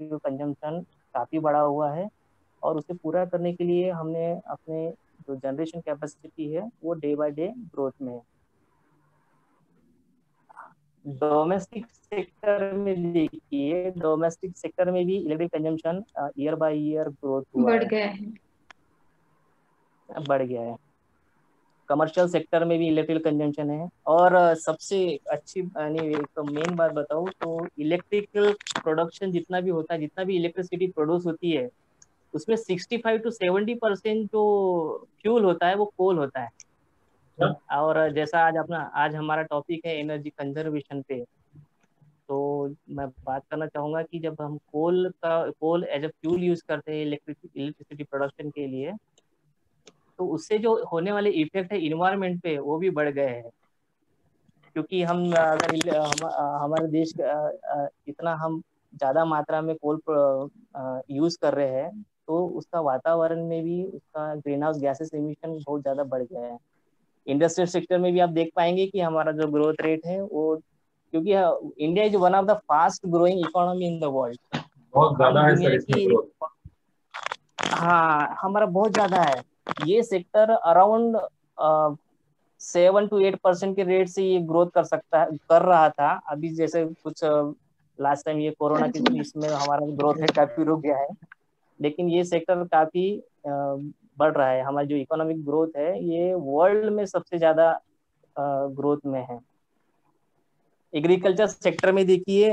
Electrical consumption काफ़ी बढ़ा हुआ है, और उसे पूरा करने के लिए हमने अपने जो जनरेशन कैपेसिटी है वो डे बाय डे ग्रोथ में है। डोमेस्टिक सेक्टर में देखिए, डोमेस्टिक सेक्टर में भी electric consumption year by year growth हुआ बढ़ है, गया है। बढ़ गया है। कमर्शियल सेक्टर में भी इलेक्ट्रिकल कंजम्पशन है। और सबसे अच्छी यानी एक मेन बात बताऊँ तो इलेक्ट्रिकल प्रोडक्शन जितना भी होता है, जितना भी इलेक्ट्रिसिटी प्रोड्यूस होती है, उसमें 65 to 70% जो फ्यूल होता है वो कोल होता है। और जैसा आज हमारा टॉपिक है एनर्जी कंजर्वेशन पे, तो मैं बात करना चाहूंगा कि जब हम coal as a fuel use करते हैं इलेक्ट्रिसिटी प्रोडक्शन के लिए, तो उससे जो होने वाले इफेक्ट है इन्वायरमेंट पे वो भी बढ़ गए हैं। क्योंकि हमारे देश इतना हम ज्यादा मात्रा में कोल यूज कर रहे हैं, तो उसका वातावरण में भी उसका ग्रीन हाउस गैसेस एमिशन बहुत ज्यादा बढ़ गया है। इंडस्ट्रियल सेक्टर में भी आप देख पाएंगे कि हमारा जो ग्रोथ रेट है वो, क्योंकि India is one of the fast growing economy in the world. बहुत ज्यादा हम है सर दुनिया इसमें की, ग्रोथ। हाँ हमारा बहुत ज्यादा है। ये सेक्टर अराउंड 7 to 8% के रेट से ये ग्रोथ कर रहा था। अभी जैसे कुछ लास्ट टाइम ये कोरोना के जी। इसमें हमारा ग्रोथ रेट काफी रुक गया है, लेकिन ये सेक्टर काफी बढ़ रहा है। हमारी जो इकोनॉमिक ग्रोथ है ये वर्ल्ड में सबसे ज्यादा ग्रोथ में है। एग्रीकल्चर सेक्टर में देखिए,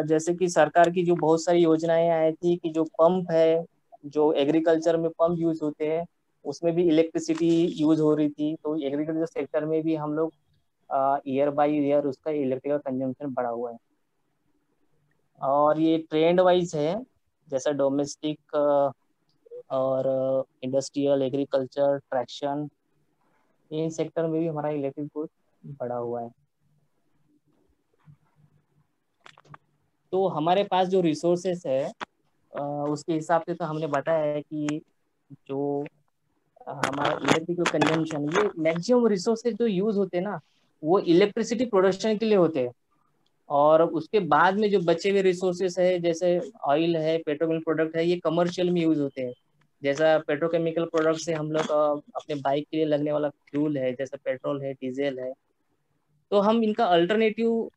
जैसे कि सरकार की जो बहुत सारी योजनाएं आई थी कि जो पंप है, जो एग्रीकल्चर में पंप यूज होते हैं, उसमें भी इलेक्ट्रिसिटी यूज हो रही थी। तो एग्रीकल्चर सेक्टर में भी हम लोग ईयर बाय ईयर उसका इलेक्ट्रिकल कंजम्पशन बढ़ा हुआ है। और ये ट्रेंड वाइज है, जैसा डोमेस्टिक और industrial, agriculture, traction, in sector में भी हमारा इलेक्ट्रिक ग्रोथ बढ़ा हुआ है। तो हमारे पास जो रिसोर्सेस है उसके हिसाब से तो हमने बताया है कि जो हमारा इलेक्ट्रिकल कंजम्पशन, ये मैक्सिमम रिसोर्सेज जो यूज होते हैं ना, वो इलेक्ट्रिसिटी प्रोडक्शन के लिए होते हैं। और उसके बाद में जो बचे हुए रिसोर्सेस है, जैसे ऑयल है, पेट्रोकेमिकल प्रोडक्ट है, ये कमर्शियल में यूज होते हैं। जैसा पेट्रोकेमिकल प्रोडक्ट से हम लोग अपने बाइक के लिए लगने वाला फ्यूल है, जैसे पेट्रोल है, डीजल है, तो हम इनका अल्टरनेटिव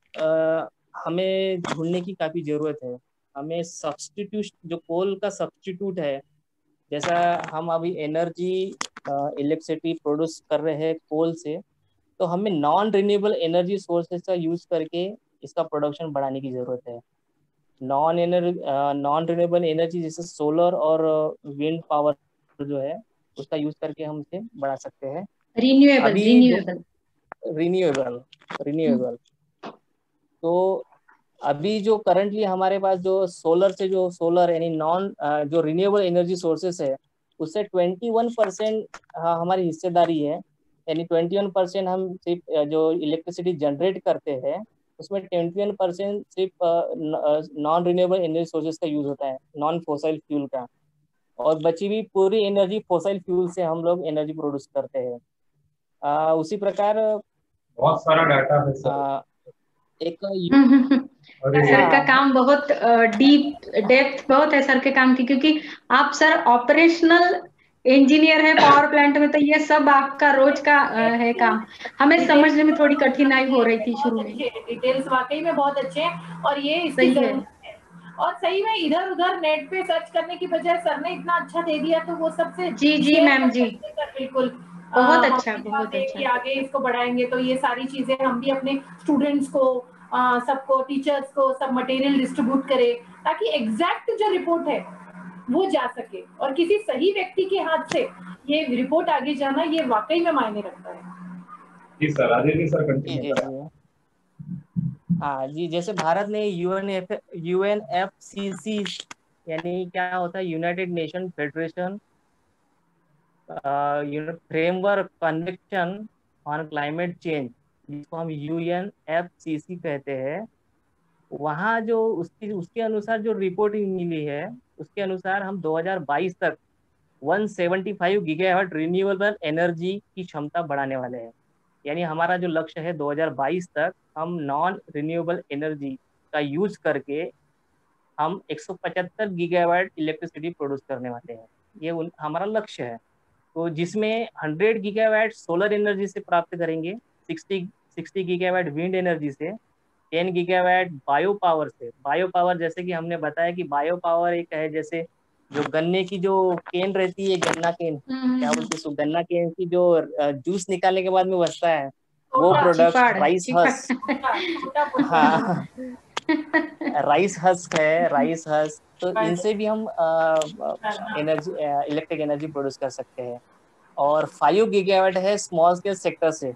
हमें ढूंढने की काफ़ी ज़रूरत है। हमें सब्सटीट्यूट, जो कोल का सब्सटीट्यूट है, जैसा हम अभी एनर्जी इलेक्ट्रिसिटी प्रोड्यूस कर रहे हैं कोल से, तो हमें नॉन रिन्यूएबल एनर्जी सोर्सेज का यूज़ करके इसका प्रोडक्शन बढ़ाने की ज़रूरत है। नॉन रिन्यूएबल एनर्जी जैसे सोलर और विंड पावर जो है, उसका यूज़ करके हम इसे बढ़ा सकते हैं। रिन्यूएबल अभी जो रिन्यूएबल। रिन्यूएबल रिन्यूएबल तो अभी जो करंटली हमारे पास जो सोलर यानी नॉन जो रिन्यूएबल एनर्जी सोर्सेस है, उससे 21% हमारी हिस्सेदारी है। यानी 21% हम सिर्फ जो इलेक्ट्रिसिटी जनरेट करते हैं, उसमें 21% सिर्फ नॉन रिन्यूएबल एनर्जी सोर्सेस का यूज होता है, नॉन फोसाइल फ्यूल का। और बची हुई पूरी एनर्जी फोसाइल फ्यूल से हम लोग एनर्जी प्रोड्यूस करते हैं। उसी प्रकार बहुत सारा डाटा है सर। अ, एक अरे सर का हाँ काम बहुत डीप डेप्थ बहुत है सर के काम की, क्योंकि आप सर ऑपरेशनल इंजीनियर है पावर प्लांट में, तो ये सब आपका रोज का है काम। हमें समझने में थोड़ी कठिनाई हो रही थी शुरू में। डिटेल्स वाकई में बहुत अच्छे हैं, और ये इसकी सही है। जरूरत है। और सही में इधर उधर नेट पे सर्च करने की बजाय सर ने इतना अच्छा दे दिया, तो वो सबसे जी जी मैम जी, बिल्कुल बहुत हम अच्छा भी बहुत चाहते हैं अच्छा। कि आगे इसको बढ़ाएंगे, तो ये सारी चीजें हम भी अपने स्टूडेंट्स को, सबको, टीचर्स को सब मटेरियल डिस्ट्रीब्यूट करें, ताकि एग्जैक्ट जो रिपोर्ट है वो जा सके, और किसी सही व्यक्ति के हाथ से ये रिपोर्ट आगे जाना, ये वाकई में मायने रखता है। जी सर, राजेश जी सर जी कंटिन्यू जी करें। जी हाँ जी, जैसे भारत ने यूएनएफसीसी, यानी क्या होता है, United nation federation framework convention on climate change, जिसको हम यूएनएफसीसी कहते हैं, वहाँ जो उसकी उसके अनुसार जो रिपोर्टिंग मिली है, उसके अनुसार हम 2022 तक 175 गीगावाट रिन्यूएबल एनर्जी की क्षमता बढ़ाने वाले हैं। यानी हमारा जो लक्ष्य है 2022 तक हम नॉन रिन्यूएबल एनर्जी का यूज करके हम 175 गीगावाट इलेक्ट्रिसिटी प्रोड्यूस करने वाले हैं। ये हमारा लक्ष्य है। तो जिसमें 100 गीगावाट सोलर एनर्जी से प्राप्त करेंगे, 60 गीगावाट विंड एनर्जी से, 10 गीगावाट बायो पावर से। बायो पावर जैसे कि हमने बताया कि बायो पावर एक है, जैसे जो गन्ने की जो केन रहती है, गन्ना केन क्या बोलते हैं उसको, गन्ना केन की जो जूस निकालने के बाद में बचता है, वो प्रोडक्ट, राइस हस्क, हाँ राइस हस्क है, राइस हस्क, तो इनसे भी हम एनर्जी, इलेक्ट्रिक एनर्जी प्रोड्यूस कर सकते हैं। और 5 गीगावाट है स्मॉल स्केल सेक्टर से,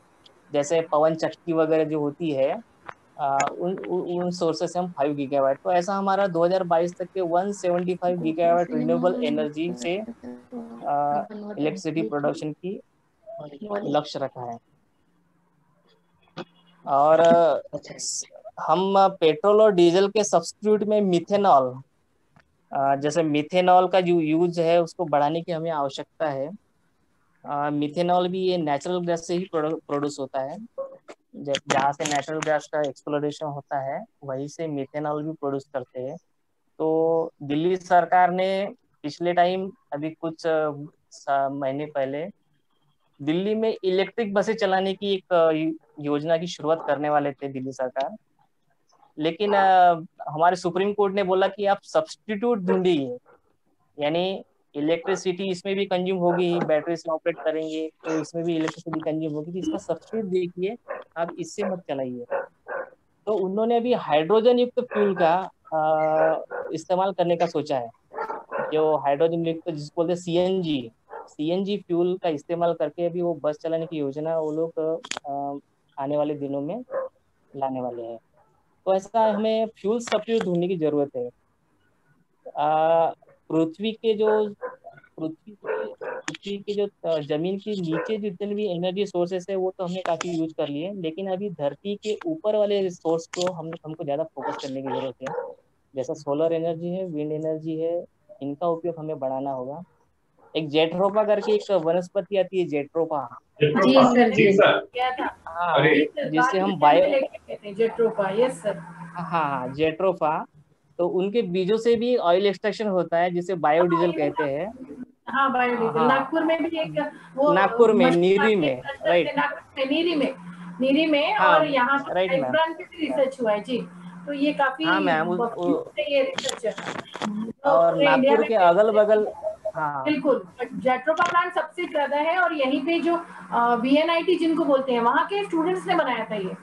जैसे पवन चक्की वगैरह जो होती है, उन सोर्सेस से हम 5 गीगावाट। तो ऐसा हमारा 2022 तक के 175 गीगावाट रिन्यूएबल एनर्जी से इलेक्ट्रिसिटी प्रोडक्शन की लक्ष्य रखा है। और हम पेट्रोल और डीजल के सब्स्टिट्यूट में मिथेनॉल, जैसे मिथेनॉल का जो यूज है उसको बढ़ाने की हमें आवश्यकता है। मिथेनॉल भी ये नेचुरल गैस से ही प्रोड्यूस होता है, जहाँ से नेचुरल गैस का एक्सप्लोरेशन होता है वहीं से मिथेनॉल भी प्रोड्यूस करते हैं। तो दिल्ली सरकार ने पिछले टाइम, अभी कुछ महीने पहले, दिल्ली में इलेक्ट्रिक बसें चलाने की एक योजना की शुरुआत करने वाले थे दिल्ली सरकार, लेकिन हमारे सुप्रीम कोर्ट ने बोला कि आप सब्स्टिट्यूट ढूंढिए, यानी इलेक्ट्रिसिटी इसमें भी कंज्यूम होगी, बैटरी से ऑपरेट करेंगे तो इसमें भी इलेक्ट्रिसिटी कंज्यूम होगी, तो इसका सब्स्टिट्यूट देखिए, आप इससे मत चलाइए। तो उन्होंने अभी हाइड्रोजन युक्त फ्यूल का इस्तेमाल करने का सोचा है, जो हाइड्रोजन युक्त जिसको बोलते हैं सीएनजी फ्यूल का इस्तेमाल करके अभी वो बस चलाने की योजना वो लोग आने वाले दिनों में लाने वाले हैं। तो ऐसा हमें फ्यूल सब्स्टिट्यूट ढूंढने की जरूरत है। पृथ्वी के जो जमीन के नीचे जितने भी एनर्जी सोर्सेस है वो तो हमने काफी यूज कर लिए, लेकिन अभी धरती के ऊपर वाले रिसोर्स को हमको ज्यादा फोकस करने की जरूरत है। जैसा सोलर एनर्जी है, विंड एनर्जी है, इनका उपयोग हमें बढ़ाना होगा। एक जेट्रोपा करके एक वनस्पति आती है, जेट्रोपा। जी सर, जी हाँ, जिससे हम बायो, जेट्रोपा, यस सर, हाँ जेट्रोफा, तो उनके बीजों से भी ऑयल एक्सट्रैक्शन होता है जिसे बायोडीजल कहते हैं। हाँ बायोडीजल, हाँ, नागपुर में भी एक वो नागपुर में, नीरी में, राइट, नीरी में हाँ, और यहाँ राइट मैम, पे भी रिसर्च हुआ है जी। तो ये काफी हाँ मैम, ये रिसर्च है और नागपुर के अगल बगल, हाँ बिल्कुल जेट्रोपा प्लांट सबसे ज्यादा है। और यहीं पे जो VNIT जिनको बोलते हैं, वहाँ के स्टूडेंट्स ने बनाया था ये,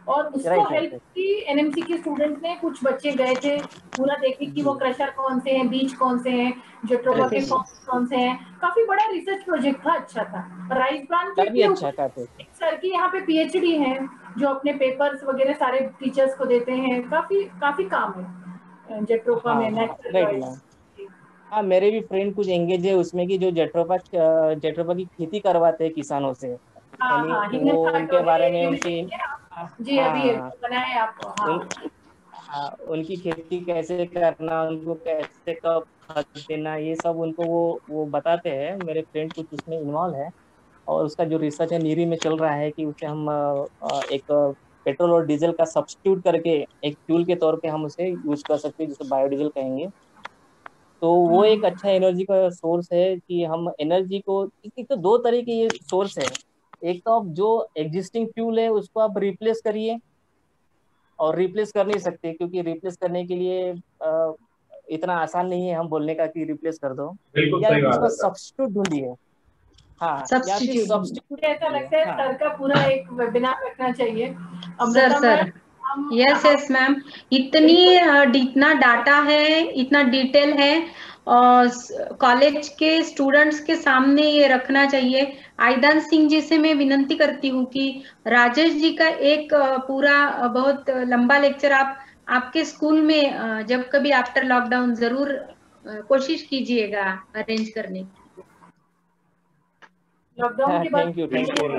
और उसको हेल्प की NMC के स्टूडेंट्स ने। कुछ बच्चे गए थे पूरा देखने कि वो क्रशर कौन से हैं, बीज कौन से हैं, जेट्रोपा के फॉर्म्स कौन से हैं। काफी बड़ा रिसर्च प्रोजेक्ट था, अच्छा था। राइस प्लांट के सर की यहाँ पे PhD है जो अपने पेपर्स वगैरह सारे टीचर्स को देते हैं। काफी काम है जेट्रोपा में, नेचुरल। हाँ, मेरे भी फ्रेंड कुछ एंगेज है उसमें कि जो जेट्रोपा की खेती करवाते हैं किसानों से, यानी वो उनके बारे में उनकी जी अभी बनाए आपको, हाँ, उनकी खेती कैसे करना, उनको कैसे कब खाद देना, ये सब उनको वो बताते हैं। मेरे फ्रेंड कुछ उसमें इन्वॉल्व है, और उसका जो रिसर्च है नीरी में चल रहा है कि उसे हम एक पेट्रोल और डीजल का सब्स्टिट्यूट करके एक फ्यूल के तौर पे हम उसे यूज कर सकते हैं, जिसे बायोडीजल कहेंगे। तो वो एक अच्छा एनर्जी का सोर्स है कि हम एनर्जी को, एक तो दो तरह के ये सोर्स है। एक तो आप जो एग्जिस्टिंग फ्यूल है उसको आप रिप्लेस करिए, और रिप्लेस कर नहीं सकते क्योंकि रिप्लेस करने के लिए इतना आसान नहीं है हम बोलने का कि रिप्लेस कर दो, या उसका सब्स्टिट्यूट ढूंढिए। हाँ, सब्स्टिट्यूट ऐसा लगता है सर का पूरा एक वेबिनार रखना चाहिए। सर यस मैम, इतना डाटा है, इतना डिटेल है, और कॉलेज के स्टूडेंट्स के सामने ये रखना चाहिए। आइदान सिंह जी से मैं विनती करती हूँ कि राजेश जी का एक पूरा बहुत लंबा लेक्चर आपके स्कूल में जब कभी आफ्टर लॉकडाउन जरूर कोशिश कीजिएगा अरेंज करने की। लॉकडाउन के बाद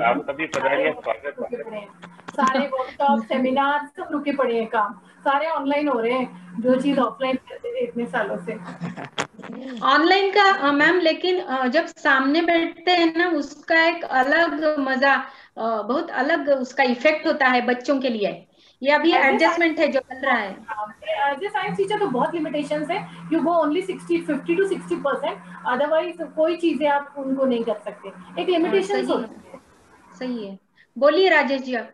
आप सभी पधारिए, स्वागत है। सारे वर्कशॉप, सेमिनार सब रुके पड़े हैं, काम सारे ऑनलाइन हो रहे हैं, जो चीज ऑफलाइन करते थे इतने सालों से ऑनलाइन का मैम। लेकिन जब सामने बैठते हैं ना, उसका एक अलग मजा, बहुत अलग उसका इफेक्ट होता है बच्चों के लिए। ये अभी As a एडजस्टमेंट है जो चल रहा है। एज ए साइंस टीचर तो बहुत लिमिटेशंस है, you go only 50 to 60%, otherwise कोई चीजें आप उनको नहीं कर सकते, एक लिमिटेशंस होती है। सही है, बोलिए राजेश जी आप।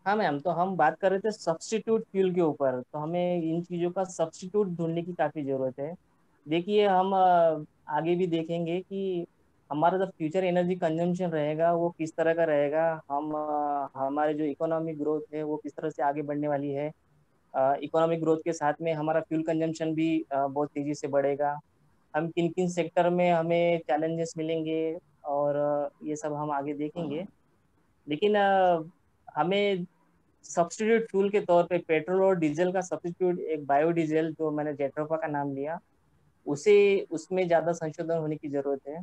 हाँ मैम, तो हम बात कर रहे थे सब्स्टिट्यूट फ्यूल के ऊपर, तो हमें इन चीज़ों का सब्स्टिट्यूट ढूंढने की काफ़ी ज़रूरत है। देखिए हम आगे भी देखेंगे कि हमारा जो फ्यूचर एनर्जी कंजम्पशन रहेगा वो किस तरह का रहेगा। हम हमारे जो इकोनॉमिक ग्रोथ है वो किस तरह से आगे बढ़ने वाली है। इकोनॉमिक ग्रोथ के साथ में हमारा फ्यूल कंजम्पशन भी बहुत तेज़ी से बढ़ेगा। हम किन किन सेक्टर में हमें चैलेंजेस मिलेंगे, और ये सब हम आगे देखेंगे। लेकिन हमें सब्स्टिट्यूट फ्यूल के तौर पे पेट्रोल और डीजल का सब्स्टिट्यूट एक बायोडीजल, जो मैंने जेट्रोफा का नाम लिया, उसे उसमें ज्यादा संशोधन होने की जरूरत है।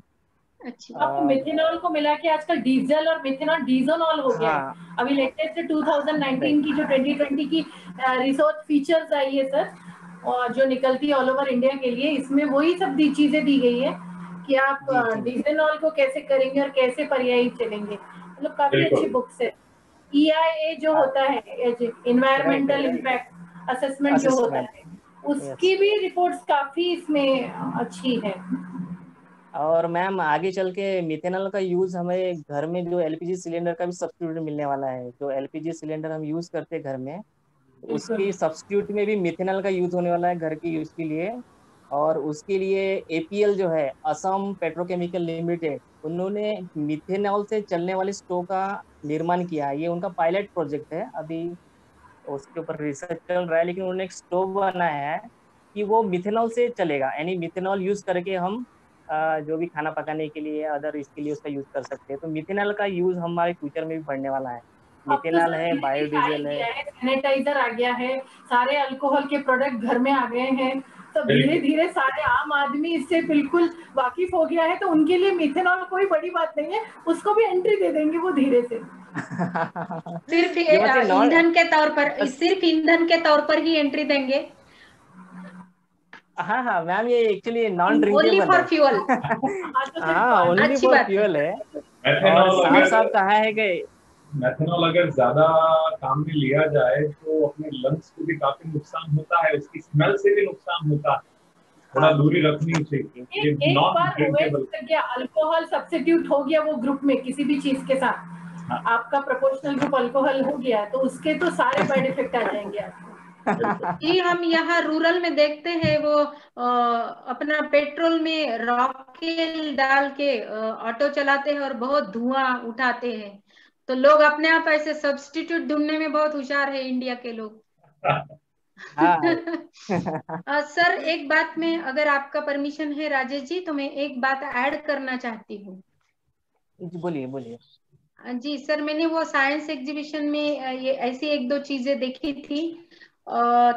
अच्छी आपको मिथेनॉल को मिला के आजकल डीजल और मिथेनॉल डीजोनॉल हो गया हाँ, है। अभी लेटेस्ट 2019 की जो 2020 की रिसर्च फीचर्स आई है सर, और जो निकलती है ऑल ओवर इंडिया के लिए, इसमें वही सब चीजें दी गई है कि आप डीजोनॉल को कैसे करेंगे और कैसे पर्यायी चलेंगे। मतलब काफी अच्छी बुक्स है। EIA जो होता है, इन्वायरमेंटल इम्पैक्ट असेसमेंट जो होता है, उसकी भी रिपोर्ट्स काफी इसमें अच्छी है। और मैम आगे चल के मिथेनॉल का यूज हमें घर में जो एलपीजी सिलेंडर का भी सब्स्टिट्यूट मिलने वाला है। जो एलपीजी सिलेंडर हम यूज करते हैं घर में, उसकी सब्स्टिट्यूट में भी मिथेनॉल का यूज होने वाला है घर के यूज के लिए। और उसके लिए APL जो है, असम पेट्रोकेमिकल लिमिटेड, उन्होंने मिथेनॉल से चलने वाली स्टोव का निर्माण किया है। ये उनका पायलट प्रोजेक्ट है, अभी उसके ऊपर रिसर्च चल रहा है। लेकिन उन्होंने एक स्टोव बनाया है कि वो मिथेनॉल से चलेगा, यानी मिथेनॉल यूज करके हम जो भी खाना पकाने के लिए, अदर इसके लिए उसका यूज कर सकते हैं। तो मिथेनॉल का यूज हमारे फ्यूचर में भी बढ़ने वाला है। अब तो मिथेनॉल है, बायोडीजल है, सैनिटाइजर आ गया है, सारे अल्कोहल के प्रोडक्ट घर में आ गए हैं, तो धीरे धीरे सारे आम आदमी इससे बिल्कुल वाकिफ हो गया है। तो उनके लिए मिथेनॉल कोई बड़ी बात नहीं है, उसको भी एंट्री दे देंगे वो धीरे से। सिर्फ ईंधन के तौर पर, सिर्फ ईंधन के तौर पर ही एंट्री देंगे। हाँ हाँ मैम, ये actually non only drinkable for है। फ्यूल। हाँ, ओनली अच्छी फॉर बात फ्यूल है। और मेथनॉल साफ साफ कहा है कि मेथनॉल अगर ज्यादा काम में लिया जाए तो अपने लंग्स को भी काफी नुकसान होता है, उसकी स्मेल से भी नुकसान होता है, थोड़ा दूरी रखनी चाहिए। एक बार ड्रिंकेबल गया अल्कोहल सब्स्टिट्यूट हो गया वो ग्रुप में किसी भी चीज के साथ, आपका प्रोपोर्शनल ग्रुप अल्कोहल हो गया तो उसके तो सारे साइड इफेक्ट आ जाएंगे आपको। जी हम यहाँ रूरल में देखते हैं वो अपना पेट्रोल में रॉकेल डाल के ऑटो चलाते हैं और बहुत धुआं उठाते हैं। तो लोग अपने आप ऐसे सब्स्टिट्यूट ढूंढने में बहुत होशियार है इंडिया के लोग। सर एक बात में, अगर आपका परमिशन है राजेश जी, तो मैं एक बात ऐड करना चाहती हूँ। बोलिए बोलिए। जी सर, मैंने वो साइंस एग्जीबिशन में ये ऐसी एक दो चीजें देखी थी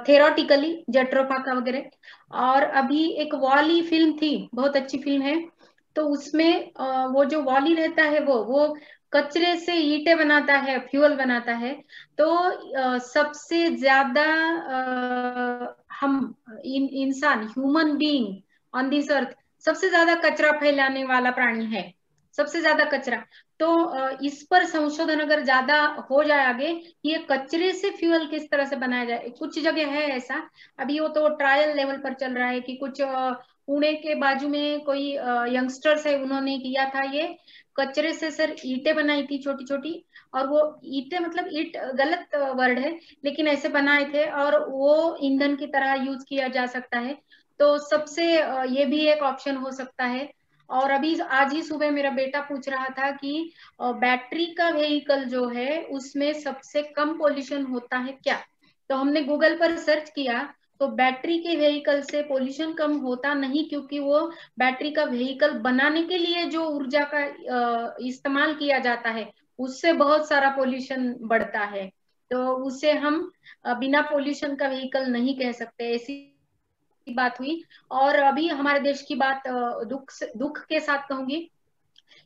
थेरोटिकली, जेट्रोफा का वगैरह। और अभी एक वॉली फिल्म थी, बहुत अच्छी फिल्म है। तो उसमें वो जो वॉली रहता है वो कचरे से ईंटें बनाता है, फ्यूल बनाता है। तो सबसे ज्यादा हम इंसान, human being on this earth, सबसे ज्यादा कचरा फैलाने वाला प्राणी है, सबसे ज्यादा कचरा। तो इस पर संशोधन अगर ज्यादा हो जाए आगे, ये कचरे से फ्यूल किस तरह से बनाया जाए। कुछ जगह है ऐसा, अभी वो तो ट्रायल लेवल पर चल रहा है कि कुछ पुणे के बाजू में कोई यंगस्टर्स है, उन्होंने किया था ये कचरे से सर ईंटें बनाई थी छोटी छोटी। और वो ईंटें, मतलब ईंट गलत वर्ड है, लेकिन ऐसे बनाए थे और वो ईंधन की तरह यूज किया जा सकता है। तो सबसे ये भी एक ऑप्शन हो सकता है। और अभी आज ही सुबह मेरा बेटा पूछ रहा था कि बैटरी का व्हीकल जो है उसमें सबसे कम पोल्यूशन होता है क्या। तो हमने गूगल पर सर्च किया, तो बैटरी के व्हीकल से पोल्यूशन कम होता नहीं, क्योंकि वो बैटरी का व्हीकल बनाने के लिए जो ऊर्जा का इस्तेमाल किया जाता है उससे बहुत सारा पोल्यूशन बढ़ता है। तो उसे हम बिना पोल्यूशन का व्हीकल नहीं कह सकते, ऐसी बात हुई। और अभी हमारे देश की बात दुख के साथ कहूंगी,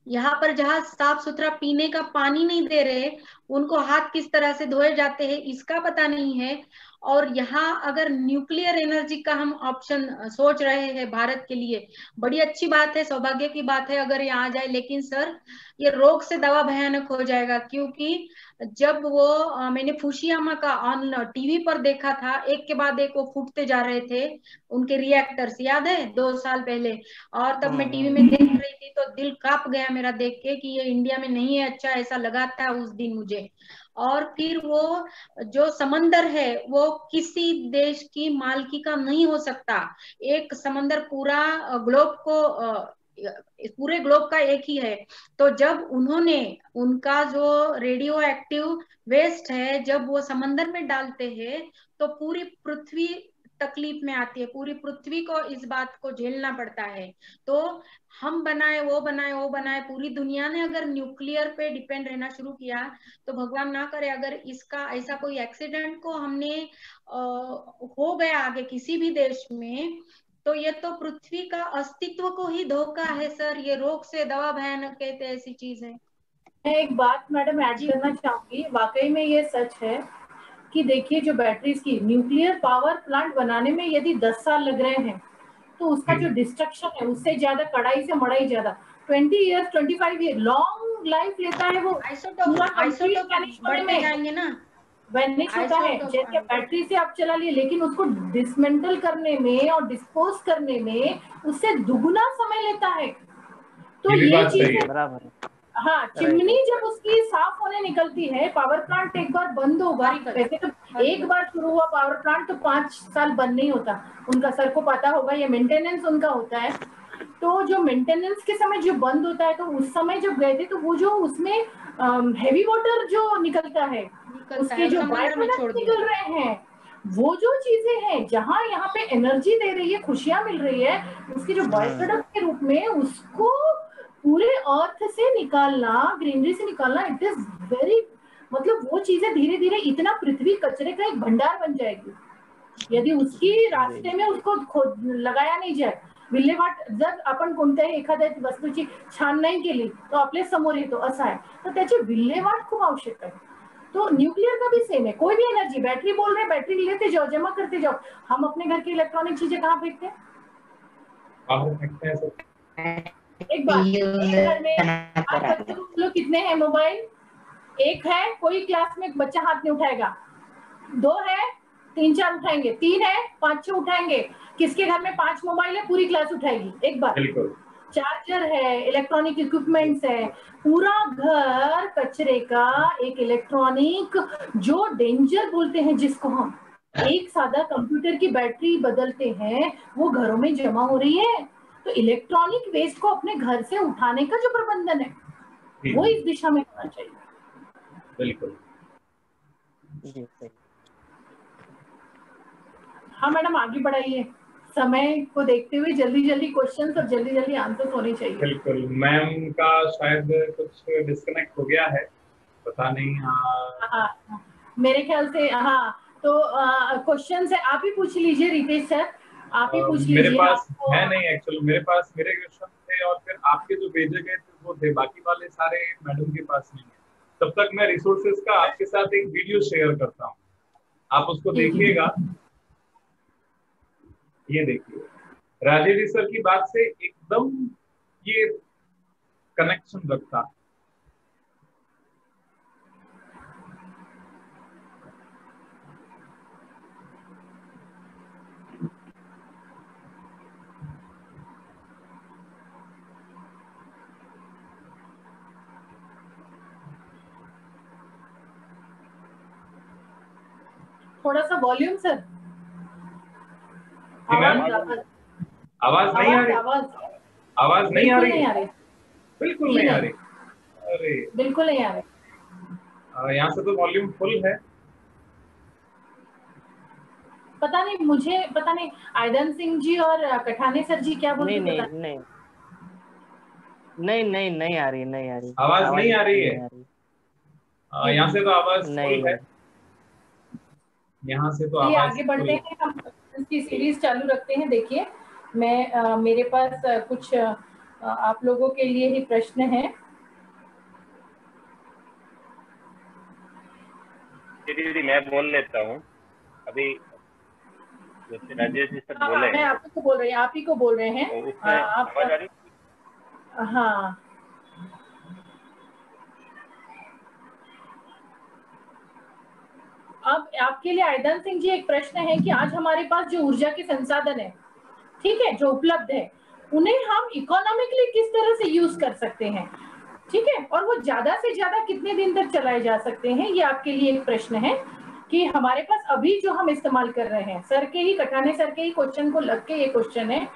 यहाँ पर जहाँ साफ सुथरा पीने का पानी नहीं दे रहे, उनको हाथ किस तरह से धोए जाते हैं इसका पता नहीं है। और यहाँ अगर न्यूक्लियर एनर्जी का हम ऑप्शन सोच रहे हैं भारत के लिए, बड़ी अच्छी बात है, सौभाग्य की बात है अगर ये आ जाए। लेकिन सर ये रोग से दवा भयानक हो जाएगा, क्योंकि जब वो मैंने फुशियामा का ऑन टीवी पर देखा था, एक के बाद एक वो फूटते जा रहे थे उनके रिएक्टर्स, याद है 2 साल पहले। और तब मैं टीवी में देख रही थी तो दिल कांप गया मेरा देख के कि ये इंडिया में नहीं है, अच्छा ऐसा लगा था उस दिन मुझे। और फिर वो जो समंदर है वो किसी देश की मालकी का नहीं हो सकता। एक समंदर पूरा ग्लोब को पूरे ग्लोब का एक ही है। तो जब उन्होंने उनका जो रेडियो एक्टिव वेस्ट है जब वो समंदर में डालते हैं तो पूरी पृथ्वी तकलीफ में आती है, पूरी पृथ्वी को इस बात को झेलना पड़ता है। तो हम बनाए वो बनाए वो बनाए, पूरी दुनिया ने अगर न्यूक्लियर पे डिपेंड रहना शुरू किया तो भगवान ना करे अगर इसका ऐसा कोई एक्सीडेंट को हमने हो गया आगे किसी भी देश में, तो ये तो पृथ्वी का अस्तित्व को ही धोखा है सर। ये रोग से दवा भयानक कहते हैं, ऐसी चीज है। मैं एक बात मैडम ऐड करना चाहूंगी, वाकई में ये सच है कि देखिए जो बैटरीज की न्यूक्लियर पावर प्लांट बनाने में यदि 10 साल लग रहे हैं तो उसका जो डिस्ट्रक्शन है उससे ज्यादा, कड़ाई से मड़ाई ज्यादा, 20 ईयर्स 25 ईयर लॉन्ग लाइफ लेता है वो। आइसोटोप बढ़ते जाएंगे ना, वैनिश होता है जैसे बैटरी से आप चला लिए, लेकिन उसको डिसमेंटल करने में और डिस्पोज करने में उससे दुगुना समय लेता है। तो ये चीज बराबर। हाँ, चिमनी जब उसकी साफ होने निकलती है, पावर प्लांट एक बार बंद होगा, वैसे तो एक बार शुरू हुआ पावर प्लांट तो 5 साल बंद नहीं होता, उनका सर को पता होगा, ये मेंटेनेंस उनका होता है। तो जो मेंटेनेंस के समय जो बंद होता है, तो उस समय जब गए थे तो वो जो उसमें हेवी वाटर जो निकलता है, उसके जो बाय प्रोडक्ट निकल रहे हैं, वो जो चीजें हैं जहां यहाँ पे एनर्जी दे रही है, खुशियां मिल रही है, उसके जो बाय प्रोडक्ट के रूप में उसको पूरे अर्थ से निकालना, ग्रीनरी से निकालना, इट इज वेरी, मतलब वो चीजें धीरे धीरे इतना पृथ्वी कचरे का एक भंडार बन जाएगी यदि उसकी रास्ते में उसको लगाया नहीं जाए। विल्हेवाट जर आपण कोणत्याही एखाद्या वस्तूची छान नाही केली तो आपल्या समोर येतो, असं आहे, तर त्याची विल्हेवाट खूप आवश्यक है। तो न्यूक्लियर का भी सेम है, कोई भी एनर्जी, बैटरी बोल रहे, बैटरी लेते जाओ, जमा करते जाओ। हम अपने घर की इलेक्ट्रॉनिक चीजें कहाँ फेंकते हैं? एक बार घर में आप बच्चों को बोलो कितने हैं मोबाइल, एक है, कोई क्लास में बच्चा हाथ नहीं उठाएगा, 2 है 3-4 उठाएंगे, 3 है 5-6 उठाएंगे, किसके घर में 5 मोबाइल है पूरी क्लास उठाएगी एक बार। चार्जर है, इलेक्ट्रॉनिक इक्विपमेंट्स है, पूरा घर कचरे का एक इलेक्ट्रॉनिक जो डेंजर बोलते हैं जिसको हम, एक सादा कंप्यूटर की बैटरी बदलते हैं वो घरों में जमा हो रही है। तो इलेक्ट्रॉनिक वेस्ट को अपने घर से उठाने का जो प्रबंधन है वो इस दिशा में होना चाहिए। बिल्कुल। हाँ मैडम आगे बढ़ाइए, समय को देखते हुए जल्दी जल्दी क्वेश्चंस और जल्दी जल्दी आंसर्स होने चाहिए। बिल्कुल, मैम का शायद कुछ डिस्कनेक्ट हो गया है, पता नहीं। हाँ मेरे ख्याल से, हाँ तो क्वेश्चन है, आप ही पूछ लीजिए रितेश सर, आप ही पूछ लीजिए। मेरे पास है नहीं एक्चुअली, मेरे पास मेरे क्वेश्चन थे और फिर आपके जो भेजे गए थे वो थे, बाकी वाले सारे मैडम के पास नहीं है। तब तक मैं रिसोर्सेज का आपके साथ एक वीडियो शेयर करता हूँ, आप उसको देखिएगा। ये देखिए, राजेश सर की बात से एकदम ये कनेक्शन रखता। थोड़ा सा वॉल्यूम सर, आवाज नहीं आ रही, आवाज नहीं आ रही, बिल्कुल नहीं आ रही, अरे बिल्कुल नहीं आ रही। यहाँ से तो वॉल्यूम फुल है। पता नहीं, मुझे पता नहीं आयदन सिंह जी और कठाने सर जी क्या बोलते हैं? नहीं आ रही, नहीं आ रही, आवाज नहीं आ रही है। यहाँ से तो आवाज फुल है, यहाँ से तो आवाज। आगे बढ़ते हैं, हम इसकी सीरीज चालू रखते हैं। देखिए मैं मेरे पास कुछ आप लोगों के लिए ही प्रश्न हैं। दीदी मैं बोल लेता हूँ। अभी जैसे राजेश जी सर बोले मैं आप ही को बोल रही हूँ, आप ही को बोल रहे हैं। तो उसमें आवाज आ रही? हाँ, अब आपके लिए आयदन सिंह जी एक प्रश्न है कि आज हमारे पास जो ऊर्जा के संसाधन है, ठीक है, जो उपलब्ध है, उन्हें हम इकोनॉमिकली किस तरह से यूज कर सकते हैं, ठीक है, और वो ज्यादा से ज्यादा कितने दिन तक चलाए जा सकते हैं, ये आपके लिए एक प्रश्न है कि हमारे पास अभी जो हम इस्तेमाल कर रहे हैं, सर के ही कटाने सर के ही क्वेश्चन को लग के ये क्वेश्चन है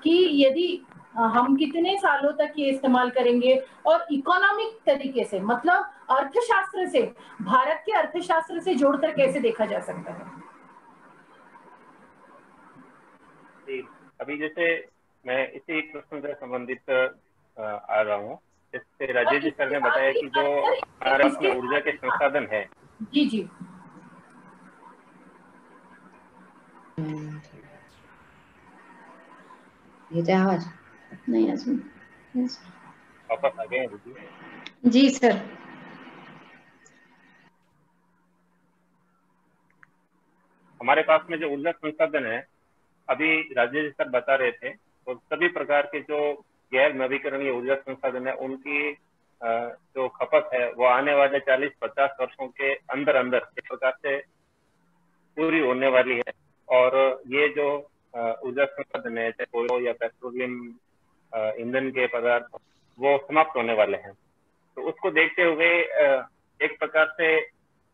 कि यदि हम कितने सालों तक ये इस्तेमाल करेंगे और इकोनॉमिक तरीके से, मतलब अर्थशास्त्र से, भारत के अर्थशास्त्र से जोड़कर कैसे देखा जा सकता है। अभी जैसे मैं इसी प्रश्न से संबंधित आ रहा हूँ। जैसे राजेश जी सर ने बताया कि जो हमारे पास में ऊर्जा के संसाधन है। जी जी, ये तो आवाज नहीं आ वापस आ गए दीदी? जी सर। हमारे पास में जो ऊर्जा संसाधन है, अभी राजेश सर बता रहे थे, तो सभी प्रकार के जो गैर नवीकरणीय ऊर्जा संसाधन है, उनकी जो खपत है वो आने वाले 40-50 वर्षों के अंदर अंदर एक प्रकार से पूरी होने वाली है। और ये जो ऊर्जा संसाधन है, चाहे कोयला या पेट्रोलियम ईंधन के पदार्थ, वो समाप्त होने वाले हैं। तो उसको देखते हुए एक प्रकार से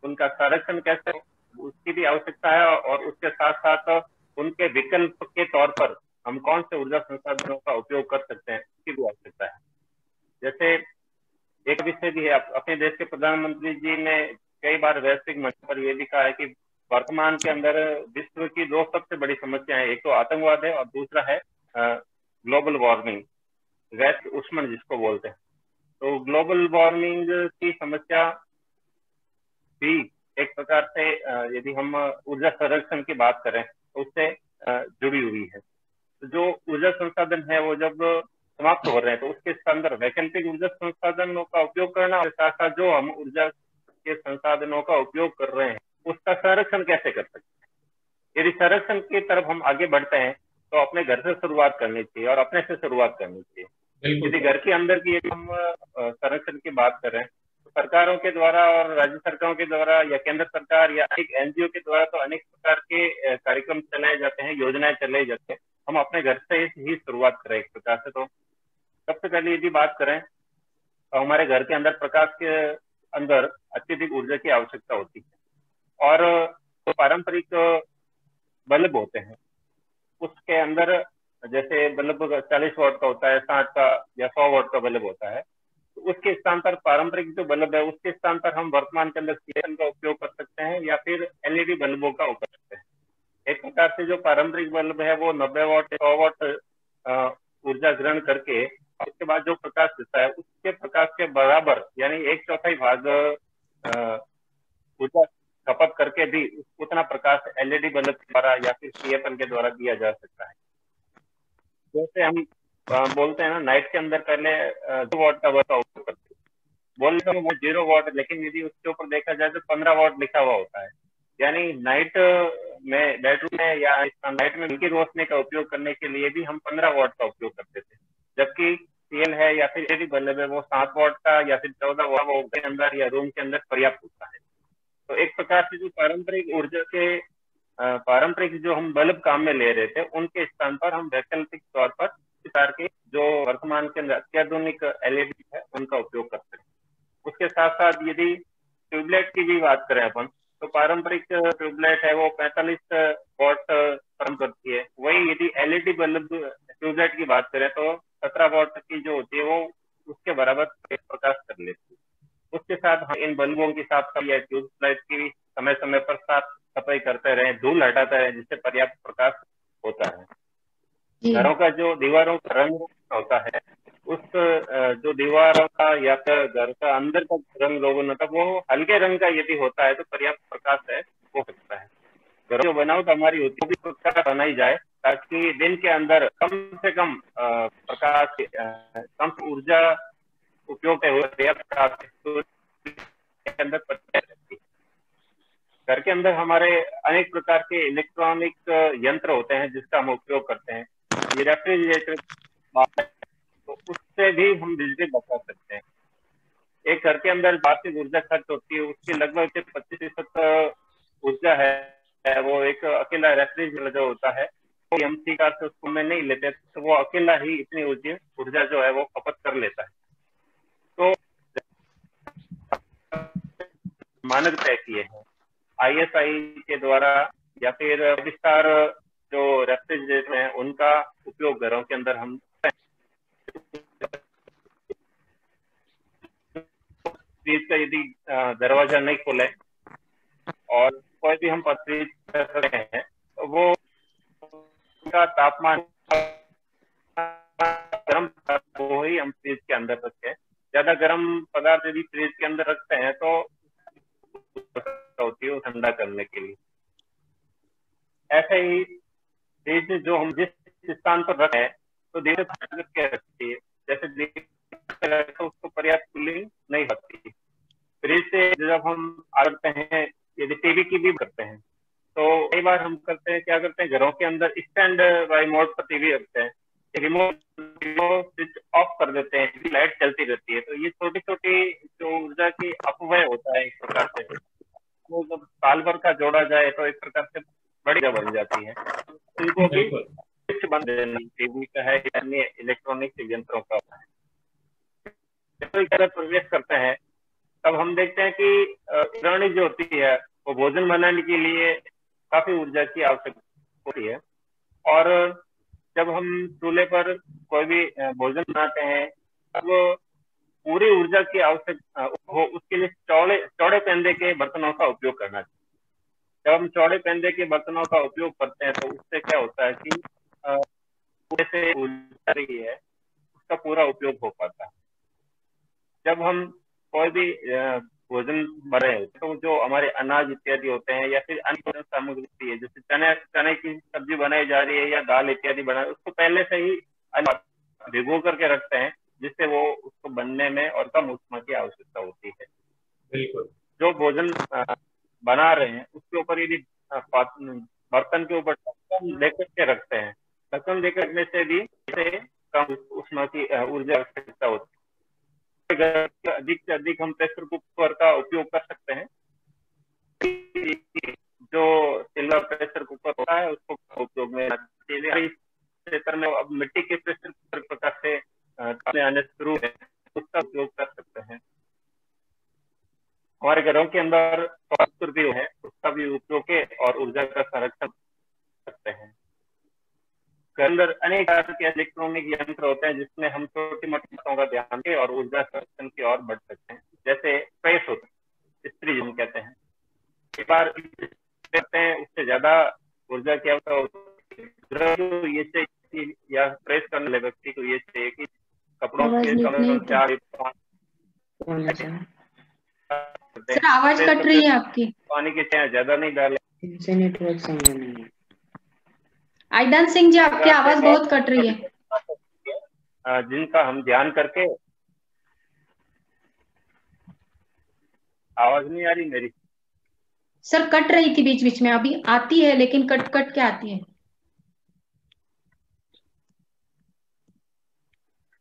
उनका संरक्षण कैसे, उसकी भी आवश्यकता है, और उसके साथ साथ उनके विकल्प के तौर पर हम कौन से ऊर्जा संसाधनों का उपयोग कर सकते हैं, उसकी भी आवश्यकता है। जैसे एक विषय भी है, अपने देश के प्रधानमंत्री जी ने कई बार वैश्विक मंच पर यह भी कहा है कि वर्तमान के अंदर विश्व की दो सबसे बड़ी समस्याएं, एक तो आतंकवाद है और दूसरा है ग्लोबल वार्मिंग, वैश्विक उष्मण जिसको बोलते हैं। तो ग्लोबल वार्मिंग की समस्या भी एक प्रकार से यदि हम ऊर्जा संरक्षण की बात करें तो उससे जुड़ी हुई है। तो जो ऊर्जा संसाधन है वो जब समाप्त हो रहे हैं, तो उसके अंदर वैकल्पिक ऊर्जा संसाधनों का उपयोग करना, और साथ साथ जो हम ऊर्जा के संसाधनों का उपयोग कर रहे हैं उसका संरक्षण कैसे कर सकते हैं। यदि संरक्षण की तरफ हम आगे बढ़ते हैं तो अपने घर से शुरुआत करनी चाहिए और अपने से शुरुआत करनी चाहिए। यदि घर के अंदर की हम संरक्षण की बात करें तो सरकारों के द्वारा और राज्य सरकारों के द्वारा या केंद्र सरकार या एक एनजीओ के द्वारा तो अनेक प्रकार के कार्यक्रम चलाए जाते हैं, योजनाएं चलाई जाती हैं। हम अपने घर से ही शुरुआत करें एक प्रकार से। तो सबसे पहले यदि बात करें तो हमारे घर के अंदर प्रकाश के अंदर अत्यधिक ऊर्जा की आवश्यकता होती है, और तो पारंपरिक बल्ब होते हैं, उसके अंदर जैसे बल्ब 40 वाट का होता है, 60 का या 100 वाट का बल्ब होता है। तो उसके स्थान पर पारंपरिक जो बल्ब है उसके स्थान पर हम वर्तमान के अंदर सीएन का उपयोग कर सकते हैं या फिर एलईडी बल्बों का उपयोग कर सकते हैं। एक प्रकार से जो पारंपरिक बल्ब है वो 90 वाट 100 वाट ऊर्जा ग्रहण करके उसके बाद जो प्रकाश देता है उसके प्रकाश के बराबर यानी 1/4 भाग ऊर्जा खपत करके भी उतना प्रकाश एलईडी बल्ब के द्वारा या फिर सीएफएल के द्वारा दिया जा सकता है। जैसे हम बोलते हैं ना, नाइट के अंदर पहले 2 वाट का बल्ब का उपयोग करते हैं, बोलते हैं वो 0 वाट, लेकिन यदि उसके ऊपर देखा जाए तो 15 वाट लिखा हुआ होता है। यानी नाइट में बेडरूम में या नाइट में हल्की रोशनी का उपयोग करने के लिए भी हम 15 वाट का उपयोग करते थे, जबकि सीएल है या फिर एलईडी बल्ब है वो 7 वाट का या फिर 14 वाट वो के अंदर या रूम के अंदर पर्याप्त होता है। तो एक प्रकार से जो पारंपरिक ऊर्जा के पारंपरिक जो हम बल्ब काम में ले रहे थे उनके स्थान पर हम वैकल्पिक तौर पर प्रकार के जो वर्तमान के अंदर अत्याधुनिक एलईडी है उनका उपयोग करते हैं। उसके साथ साथ यदि ट्यूबलाइट की भी बात करें अपन, तो पारंपरिक ट्यूबलाइट है वो 45 वाट काम करती है। वही यदि एलईडी बल्ब ट्यूबलाइट की बात करें तो 17 वाट की जो होती है वो उसके बराबर प्रकाश कर लेती है। उसके साथ हम इन बल्बों की साफ सफाई या ट्यूबलाइट की समय समय पर साफ सफाई करते रहे, धूल हटाते रहे, जिससे पर्याप्त प्रकाश होता है। घरों का जो दीवारों का रंग होता है उस जो दीवारों का या फिर घर का अंदर का रंग रोगन होता है वो हल्के रंग का यदि होता है तो पर्याप्त प्रकाश है हो सकता है। घर जो बनावट हमारी होती है प्रकाश बनाई जाए ताकि दिन के अंदर कम से कम प्रकाश कम ऊर्जा उपयोग हुए प्रकाश के अंदर घर के अंदर हमारे अनेक प्रकार के इलेक्ट्रॉनिक यंत्र होते हैं जिसका हम उपयोग करते हैं। ये रेफ्रिजरेटर, तो उससे भी हम बिजली बचा सकते हैं। एक घर के अंदर वार्षिक ऊर्जा खर्च होती है, उसकी लगभग 25% ऊर्जा है वो एक अकेला रेफ्रिजरेटर जो होता है, वो एमसी कार से उसको में नहीं लेते, तो वो अकेला ही इतनी ऊर्जा जो है वो खपत कर लेता है। तो मानक तय किए हैं ISI के द्वारा या फिर 5 स्टार जो रेफ्रिजरेटर हैं उनका उपयोग घरों के अंदर हम फ्रिज का यदि दरवाजा नहीं खोले और कोई भी हम फ्रिज कर रहे हैं तो वो का तापमान गर्म वो ही हम फ्रिज के अंदर रखते हैं। ज्यादा गर्म पदार्थ यदि फ्रिज के अंदर रखते हैं तो होती है ठंडा करने के लिए। ऐसे ही फ्रिज जो हम जिस स्थान पर रखे हैं तो धीरे के रखती है, जैसे उसको पर्याप्त कूलिंग नहीं होती। फ्रिज से जब हम आते हैं, यदि टीवी की भी करते हैं तो कई बार हम क्या करते हैं, घरों के अंदर स्टैंड बाय मोड पर टीवी रखते हैं, रिमोट स्विच ऑफ कर देते हैं, लाइट चलती रहती है। तो ये छोटी छोटी जो ऊर्जा की अपव्यय होता है एक प्रकार से, वो जब साल भर का जोड़ा जाए तो एक प्रकार से बड़ी बन जाती है। उनको भी स्विच बंद देना, टीवी का है या अन्य इलेक्ट्रॉनिक यंत्रों का है। जब प्रवेश करते हैं तब हम देखते हैं कि गृहिणी जो होती है वो भोजन बनाने के लिए काफी ऊर्जा की आवश्यकता होती है, और जब हम चूल्हे पर कोई भी भोजन बनाते हैं तब पूरी ऊर्जा की आवश्यकता हो, उसके लिए चौड़े पेंदे के बर्तनों का उपयोग करना चाहिए। जब हम चौड़े पेंदे के बर्तनों का उपयोग करते हैं तो उससे क्या होता है कि पूरे से ऊर्जा रही है उसका पूरा उपयोग हो पाता है। जब हम कोई भी भोजन बने तो जो हमारे अनाज इत्यादि होते हैं या फिर अन्य सामग्री है, जैसे चने की सब्जी बनाई जा रही है या दाल इत्यादि बना, उसको पहले से ही भिगो करके रखते हैं जिससे वो उसको बनने में और कम ऊष्मा की आवश्यकता होती है। बिल्कुल। जो भोजन बना रहे हैं उसके ऊपर यदि बर्तन के ऊपर ढक्कन लेकर के रखते हैं, ढक्कन लेकर रखने से भी इसे कम ऊष्मा की ऊर्जा आवश्यकता होती है। अधिक से अधिक हम प्रेशर कुकर का उपयोग कर सकते हैं। जो सिल्वर प्रेशर कुकर होता है उसको उपयोग में इस क्षेत्र में अब मिट्टी के प्रेशर कुकर प्रकार से आने शुरू है, उसका उपयोग कर सकते हैं। हमारे घरों के अंदर भी है, उसका भी उपयोग के और ऊर्जा का संरक्षण करते हैं। घर अंदर अनेक प्रकार के इलेक्ट्रॉनिक यंत्र होते हैं जिसमें हम छोटी मोटी बातों का ध्यान के और ऊर्जा संरक्षण की ओर बढ़ सकते हैं। जैसे प्रेस होता है, इस्त्री जिसे कहते हैं, एक बार करते हैं उससे ज्यादा ऊर्जा की आवश्यकता होती है। या प्रेस करने वाले व्यक्ति को ये चाहिए कि कपड़ों के कम 4 सर आवाज कट रही है आपकी, पानी की चाय ज्यादा नहीं डाले। नेटवर्क समझ नहीं है। आइदान सिंह जी आपकी आवाज बहुत कट रही है। जिनका हम ध्यान करके, आवाज नहीं आ रही मेरी? सर कट रही थी बीच बीच में, अभी आती है लेकिन कट कट के आती है।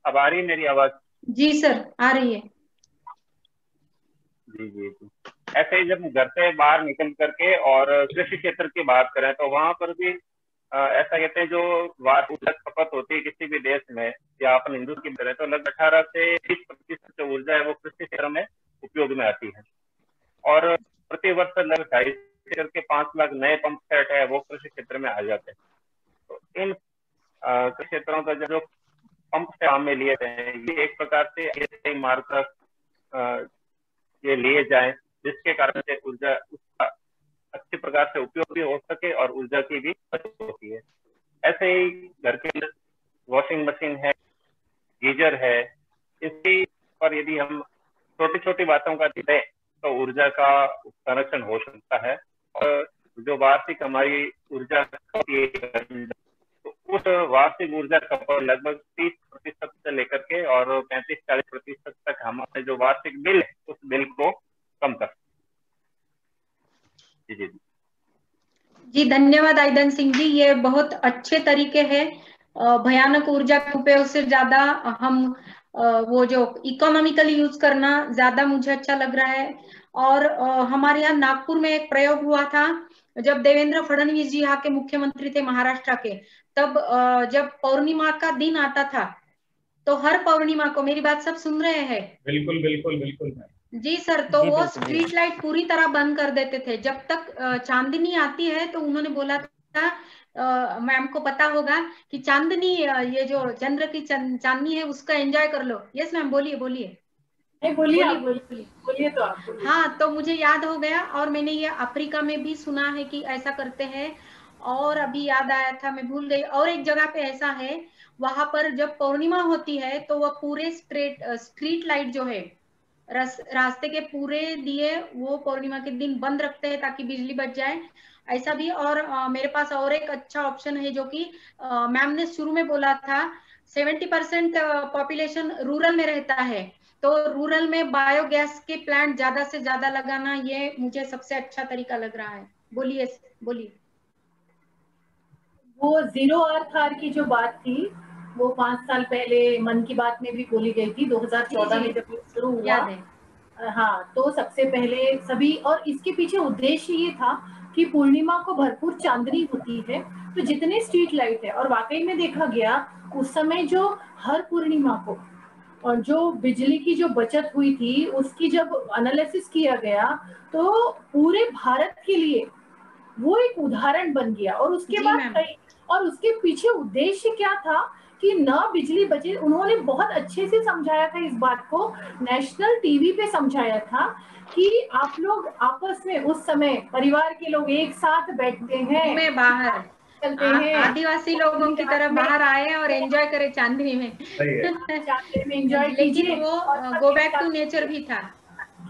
अब आ रही मेरी आवाज? जी सर आ रही है। जी जी जी। ऐसे ही जब घर से बाहर निकल करके और कृषि क्षेत्र की बात करें तो वहां पर भी ऐसा कहते हैं जो ऊर्जा खपत होती है किसी भी देश में या अपन हिंदू की करें तो लगभग 18 से 20% जो ऊर्जा है वो कृषि क्षेत्र में उपयोग में आती है। और प्रति वर्ष लगभग 2.5 करके 5 लाख नए पंप सेट है वो कृषि क्षेत्र में आ जाते हैं। तो इन कृषि क्षेत्रों का जो पंप काम में लिए हैं ये एक प्रकार से मार्कर ये लिए जाए जिसके कारण से ऊर्जा उसका अच्छे प्रकार से उपयोग भी हो सके और ऊर्जा की भी बचत होती है। ऐसे ही घर के अंदर वॉशिंग मशीन है, गीजर है, इसकी पर यदि हम छोटी छोटी बातों का दें तो ऊर्जा का संरक्षण हो सकता है। और जो वार्षिक हमारी ऊर्जा होती है तो उस वार्षिक ऊर्जा खपत लगभग 30% से लेकर के और 35-40% तक हमारे जो वार्षिक बिल है उस बिल को कम कर। जी। जी धन्यवाद आइदन सिंह जी, ये बहुत अच्छे तरीके है। भयानक ऊर्जा के उपयोग से ज्यादा हम वो जो इकोनॉमिकल यूज करना ज्यादा मुझे अच्छा लग रहा है। और हमारे यहाँ नागपुर में एक प्रयोग हुआ था, जब देवेंद्र फडणवीस जी यहाँ के मुख्यमंत्री थे महाराष्ट्र के, तब जब पौर्णिमा का दिन आता था, तो हर पौर्णिमा को, मेरी बात सब सुन रहे हैं? बिल्कुल बिल्कुल बिल्कुल जी सर, तो जी वो बिल्कुल स्ट्रीट लाइट पूरी तरह बंद कर देते थे जब तक चांदनी आती है। तो उन्होंने बोला था, मैम को पता होगा कि चांदनी, ये जो चंद्र की चांदनी है उसका एंजॉय कर लो। यस मैम, बोलिए बोलिए। नहीं बोलिए, आप बोलिए। बोलिए तो आप बोलिए। हाँ, तो मुझे याद हो गया, और मैंने ये अफ्रीका में भी सुना है कि ऐसा करते हैं। और अभी याद आया था, मैं भूल गई, और एक जगह पे ऐसा है, वहां पर जब पूर्णिमा होती है तो वह पूरे स्ट्रीट लाइट जो है, रास्ते के पूरे दिए वो पूर्णिमा के दिन बंद रखते हैं ताकि बिजली बच जाए। ऐसा भी। और मेरे पास और एक अच्छा ऑप्शन है, जो कि मैम ने शुरू में बोला था, 70% पॉपुलेशन रूरल में रहता है, तो रूरल में बायोगैस के प्लांट ज्यादा से ज्यादा लगाना, ये मुझे सबसे अच्छा तरीका लग रहा है। बोलिए बोलिए। वो जीरो अर्थ आवर की जो बात थी, वो 5 साल पहले मन की बात में भी बोली गई थी, 2014 में जब शुरू हुआ। याद है। हाँ, तो सबसे पहले सभी, और इसके पीछे उद्देश्य ये था कि पूर्णिमा को भरपूर चांदनी होती है, तो जितने स्ट्रीट लाइट है, और वाकई में देखा गया उस समय जो हर पूर्णिमा को और जो बिजली की जो बचत हुई थी उसकी जब एनालिसिस किया गया, तो पूरे भारत के लिए वो एक उदाहरण बन गया। और उसके बाद और उसके पीछे उद्देश्य क्या था कि न बिजली बचे। उन्होंने बहुत अच्छे से समझाया था इस बात को, नेशनल टीवी पे समझाया था कि आप लोग आपस में उस समय परिवार के लोग एक साथ बैठते हैं, में बाहर चलते हैं, आदिवासी लोगों की तरह बाहर आए और एंजॉय करें चांदनी में। चांदनी में एंजॉय कीजिए। लेकिन वो गो बैक टू नेचर भी था,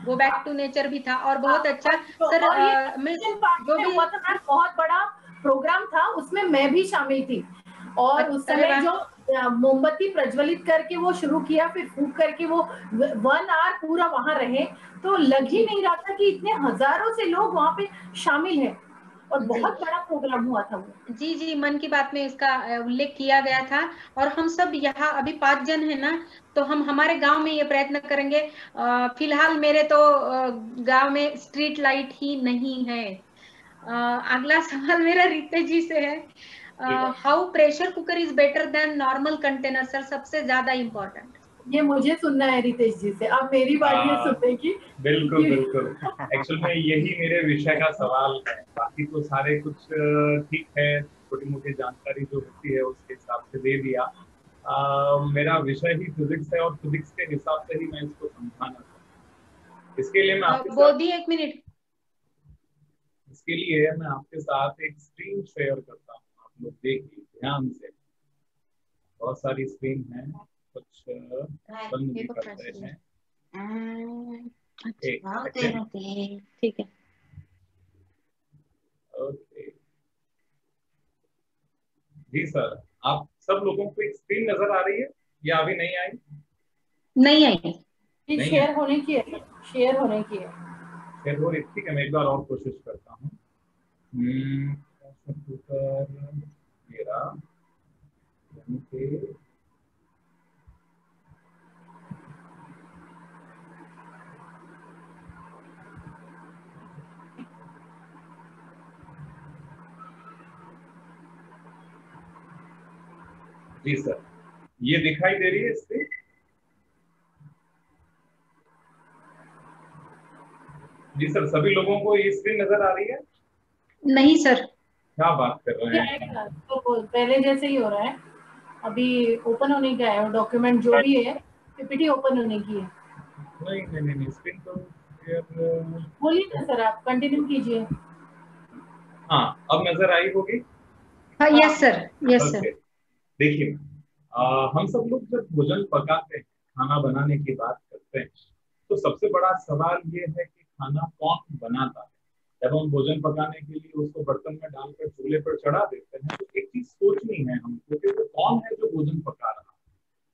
गो बैक टू नेचर भी था, और बहुत अच्छा। सर मैं जो भी हुआ था, बहुत बड़ा प्रोग्राम था, उसमें मैं भी शामिल थी। और उस समय जो मोमबत्ती प्रज्वलित करके वो शुरू किया, फिर फूंक करके वो 1 आवर पूरा वहां रहे, तो लग ही नहीं रहा था कि इतने हजारों से लोग वहां पे शामिल हैं, और बहुत बड़ा प्रोग्राम हुआ था वो। जी जी, मन की बात में इसका उल्लेख किया गया था। और हम सब यहाँ अभी 5 जन है ना, तो हम हमारे गांव में ये प्रयत्न करेंगे। फिलहाल मेरे तो गांव में स्ट्रीट लाइट ही नहीं है। अगला सवाल मेरा रितेश जी से है, how pressure cooker is better than normal container? Sir, सबसे ज्यादा इम्पोर्टेंट ये मुझे सुनना है रितेश जी से, अब मेरी बारी है सुनने की। बिल्कुल बिल्कुल, एक्चुअली में यही मेरे विषय का सवाल है। बाकी तो सारे कुछ ठीक है, छोटी मोटी जानकारी जो होती है उसके हिसाब से दे दिया। मेरा विषय ही फिजिक्स है, और फिजिक्स के हिसाब से ही मैं इसको समझाना चाहता हूँ। इसके लिए मैं आपके साथ एक स्क्रीन शेयर करता हूँ। आप लोग देखिए ध्यान से, बहुत सारी स्क्रीन है, कुछ बंद भी करते हैं। ठीक है, ओके जी सर, आप सब लोगों को एक स्क्रीन नजर आ रही है या अभी नहीं आई? नहीं आई। शेयर होने की है, शेयर होने की है। शेयर हो रही, ठीक है, मैं एक बार और कोशिश करता हूँ। मेरा जी सर, ये दिखाई दे रही है स्क्रीन? जी सर, सभी लोगों को ये स्क्रीन नजर आ रही है? नहीं सर। क्या बात कर रहे हैं? तो पहले जैसे ही हो रहा है, अभी ओपन होने का है, और डॉक्यूमेंट जो भी है पीपीटी ओपन होने की है। नहीं, स्क्रीन तो बोलिए ना सर, आप कंटिन्यू कीजिए। हाँ, अब नजर आई होगी। Yes sir, yes sir. देखिए, हम सब लोग जब भोजन पकाते हैं, खाना बनाने की बात करते हैं, तो सबसे बड़ा सवाल ये है कि खाना कौन बनाता है। जब हम भोजन पकाने के लिए उसको बर्तन में डालकर चूल्हे पर चढ़ा देते हैं, तो एक चीज सोचनी है हमको कि वो कौन है जो भोजन पका रहा है।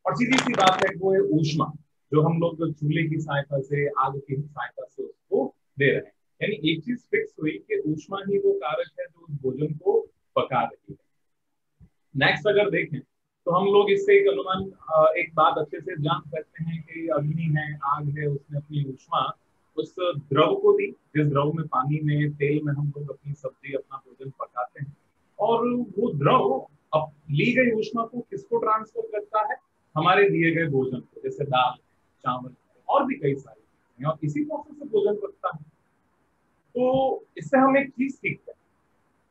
और सीधी सी बात है, वो है ऊष्मा, जो हम लोग चूल्हे की सहायता से, आग की सहायता से उसको दे रहे हैं। यानी एक चीज फिक्स हुई कि ऊष्मा ही वो कारक है जो उस भोजन को पका रही है। नेक्स्ट अगर देखें तो हम लोग इससे एक अनुमान, एक बात अच्छे से जान सकते हैं कि अग्नि है, आग है, उसने अपनी ऊष्मा उस द्रव को दी, जिस द्रव में पानी में तेल में हम लोग अपनी सब्जी अपना भोजन पकाते हैं, और वो द्रव अब ली गई ऊष्मा को किसको ट्रांसफर करता है, हमारे दिए गए भोजन को, जैसे दाल, चावल और भी कई सारी चीजें, और इसी प्रोसेस से भोजन पकता है। तो इससे हम एक चीज सीखते हैं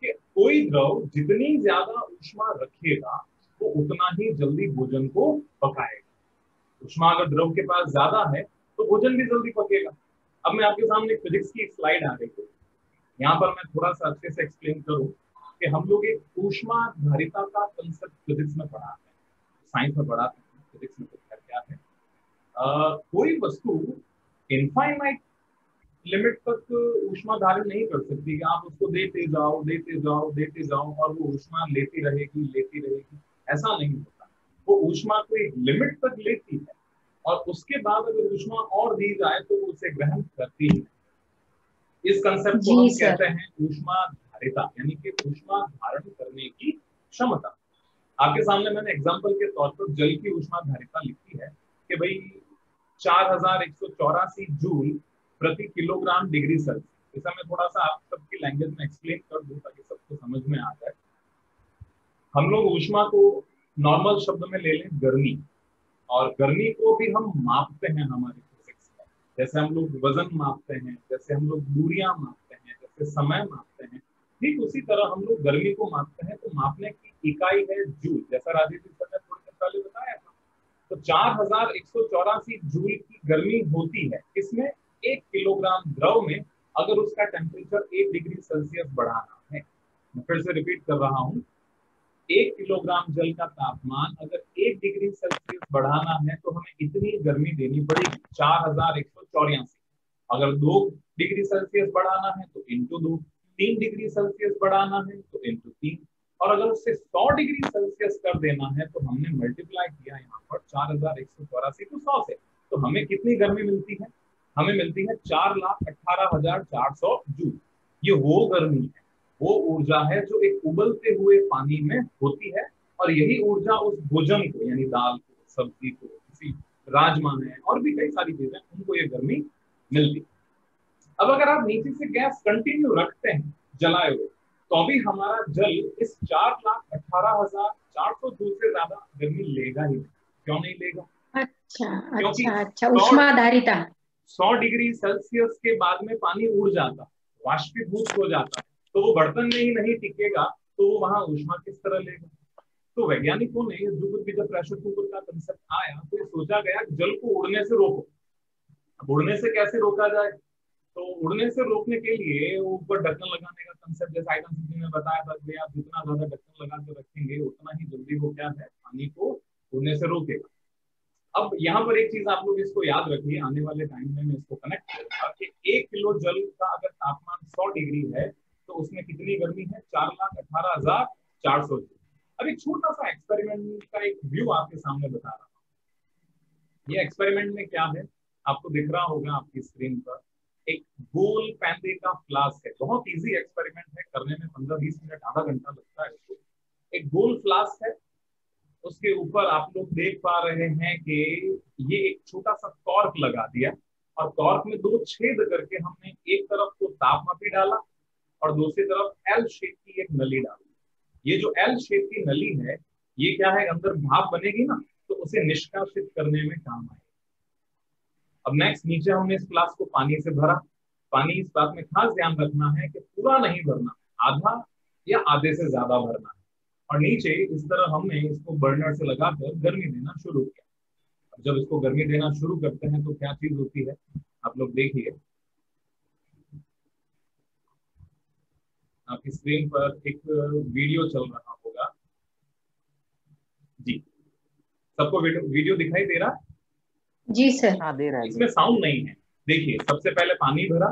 कि कोई द्रव जितनी ज्यादा ऊष्मा रखेगा वो उतना ही जल्दी भोजन को पकाएगा। ऊष्मा अगर द्रव के पास ज्यादा है तो भोजन भी जल्दी पकेगा। अब मैं आपके सामने फिजिक्स की एक स्लाइड आ रही है, यहाँ पर मैं थोड़ा सा अच्छे से एक्सप्लेन करूं कि हम लोग एक ऊष्मा धारिता का कंसेप्ट फिजिक्स में पढ़ाते हैं, साइंस में पढ़ाते हैं, फिजिक्स में क्या है, कोई वस्तु इनफाइनाइट लिमिट तक ऊष्मा धारण नहीं कर सकती। आप उसको देते जाओ देते जाओ देते जाओ और वो ऊष्मा लेती रहेगी, ऐसा नहीं होता। वो ऊष्मा को एक लिमिट तक लेती है और उसके बाद अगर ऊष्मा और दी जाए तो वो उसे ग्रहण करती है। इस कंसेप्ट को हम कहते हैं ऊष्मा धारिता, यानी कि ऊष्मा धारण करने की क्षमता। आपके सामने मैंने एग्जांपल के तौर पर जल की ऊष्मा धारिता लिखी है कि भाई 4184 जूल प्रति किलोग्राम डिग्री सेल्सियस। इसे मैं थोड़ा सा आप सबकी लैंग्वेज में एक्सप्लेन कर दूं ताकि सबको समझ में आ जाए। हम लोग ऊष्मा को नॉर्मल शब्द में ले लें गर्मी, और गर्मी को भी हम मापते हैं हमारे फिजिक्स में, जैसे हम लोग वजन मापते हैं, जैसे हम लोग दूरियां मापते हैं, जैसे समय मापते हैं, ठीक उसी तरह हम लोग गर्मी को मापते हैं। तो मापने की इकाई है जूल, जैसा राजीव जी सर ने थोड़ी देर पहले बताया था। तो 4184 जूल की गर्मी होती है इसमें 1 किलोग्राम द्रव में, अगर उसका टेम्परेचर 1 डिग्री सेल्सियस बढ़ाना है। मैं फिर से रिपीट कर रहा हूं, 1 किलोग्राम जल का तापमान अगर 1 डिग्री सेल्सियस बढ़ाना है तो हमें इतनी गर्मी देनी पड़ेगी, 4184। अगर 2 डिग्री सेल्सियस बढ़ाना है तो इंटू 2, 3 डिग्री सेल्सियस बढ़ाना है तो इंटू 3, और अगर उससे 100 डिग्री सेल्सियस कर देना है तो हमने मल्टीप्लाई किया यहाँ पर 4184 को 100 से, तो हमें कितनी गर्मी मिलती है, हमें मिलती है 4,18,400 जूल। ये वो गर्मी है, वो ऊर्जा है जो एक उबलते हुए पानी में होती है, और यही ऊर्जा उस भोजन को, यानी दाल को, सब्जी को, किसी राजमा है और भी कई सारी चीजें, उनको ये गर्मी मिलती है। अब अगर आप नीचे से गैस कंटिन्यू रखते हैं जलाए हुए, तो भी हमारा जल इस 4,18,400 जूल से ज्यादा गर्मी लेगा ही नहीं। क्यों नहीं लेगा? अच्छा, ऊष्माधारिता 100 डिग्री सेल्सियस के बाद में पानी उड़ जाता, वाष्पीभूत हो जाता है, तो वो बर्तन में ही नहीं टिकेगा, तो वो वहां ऊष्मा किस तरह लेगा? तो वैज्ञानिकों ने जब प्रेशर कुकर का कंसेप्ट आया तो ये सोचा गया जल को उड़ने से रोको। अब उड़ने से कैसे रोका जाए? तो उड़ने से रोकने के लिए ऊपर ढक्कन लगाने का कंसेप्ट, जैसे आइटम सिद्धि ने बताया था कि आप जितना ज्यादा ढक्कन लगा के रखेंगे उतना ही जल्दी वो क्या है, पानी को उड़ने से रोकेगा। अब यहाँ पर एक चीज आप लोग इसको याद रखिए, आने वाले टाइम में मैं इसको कनेक्ट करूंगा कि 1 किलो जल का अगर तापमान 100 डिग्री है तो उसमें कितनी गर्मी है, 4,18,400। अब एक छोटा सा एक्सपेरिमेंट का एक व्यू आपके सामने बता रहा हूँ। ये एक्सपेरिमेंट में क्या है आपको दिख रहा होगा आपकी स्क्रीन पर, एक गोल पैंदे का फ्लास्क है। बहुत इजी एक्सपेरिमेंट है, करने में 15-20 मिनट, आधा घंटा लगता है इसको। एक गोल फ्लास्क है, उसके ऊपर आप लोग देख पा रहे हैं कि ये एक छोटा सा कॉर्क लगा दिया, और कॉर्क में 2 छेद करके हमने एक तरफ तो तापमापी डाला और दूसरी तरफ एल शेप की एक नली डाली। ये जो एल शेप की नली है ये क्या है, अंदर भाप बनेगी ना, तो उसे निष्कासित करने में काम आएगी। अब नेक्स्ट, नीचे हमने इस फ्लास्क को पानी से भरा। पानी, इस बात में खास ध्यान रखना है कि पूरा नहीं भरना, आधा या आधे से ज्यादा भरना है। और नीचे इस तरह हमने इसको बर्नर से लगाकर गर्मी देना शुरू किया। जब इसको गर्मी देना शुरू करते हैं तो क्या चीज होती है, आप लोग देखिए, आपकी स्क्रीन पर एक वीडियो चल रहा होगा जी, सबको वीडियो दिखाई दे रहा है? जी सर। हाँ, दे रहा है। इसमें साउंड नहीं है। देखिए, सबसे पहले पानी भरा,